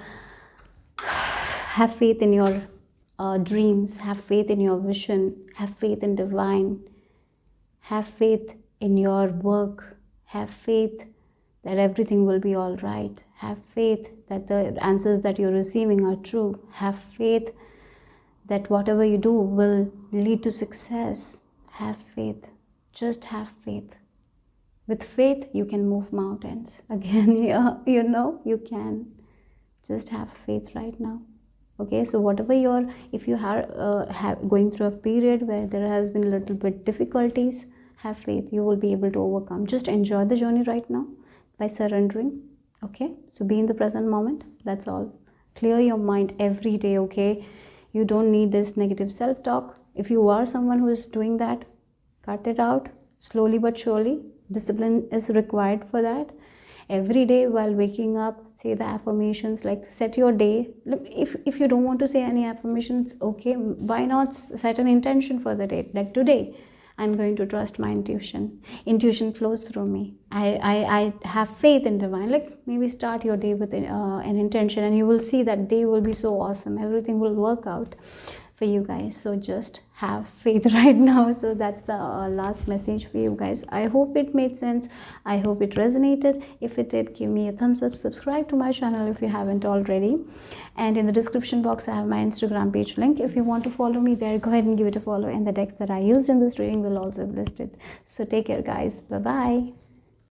dreams. Have faith in your vision. Have faith in divine. Have faith in your work. Have faith that everything will be all right. Have faith that the answers that you're receiving are true. Have faith that whatever you do will lead to success. Have faith. Just have faith. With faith, you can move mountains. Again, yeah, you know, you can. Just have faith right now. Okay, so whatever if you are going through a period where there has been a little bit difficulties, have faith. You will be able to overcome. Just enjoy the journey right now by surrendering. Okay, so be in the present moment. That's all. Clear your mind every day. Okay, you don't need this negative self-talk. If you are someone who is doing that, cut it out slowly but surely. Discipline is required for that. Every day while waking up, say the affirmations, like set your day. If you don't want to say any affirmations, okay, why not set an intention for the day? Like today, I'm going to trust my intuition. Intuition flows through me. I have faith in divine. Like maybe start your day with an intention and you will see that day will be so awesome. Everything will work out for you guys. So just have faith right now. So that's the last message for you guys. I hope it made sense. I hope it resonated. If it did, give me a thumbs up. Subscribe to my channel if you haven't already. And in the description box, I have my Instagram page link. If you want to follow me there, go ahead and give it a follow. And the decks that I used in this reading will also be listed. So take care, guys. Bye bye.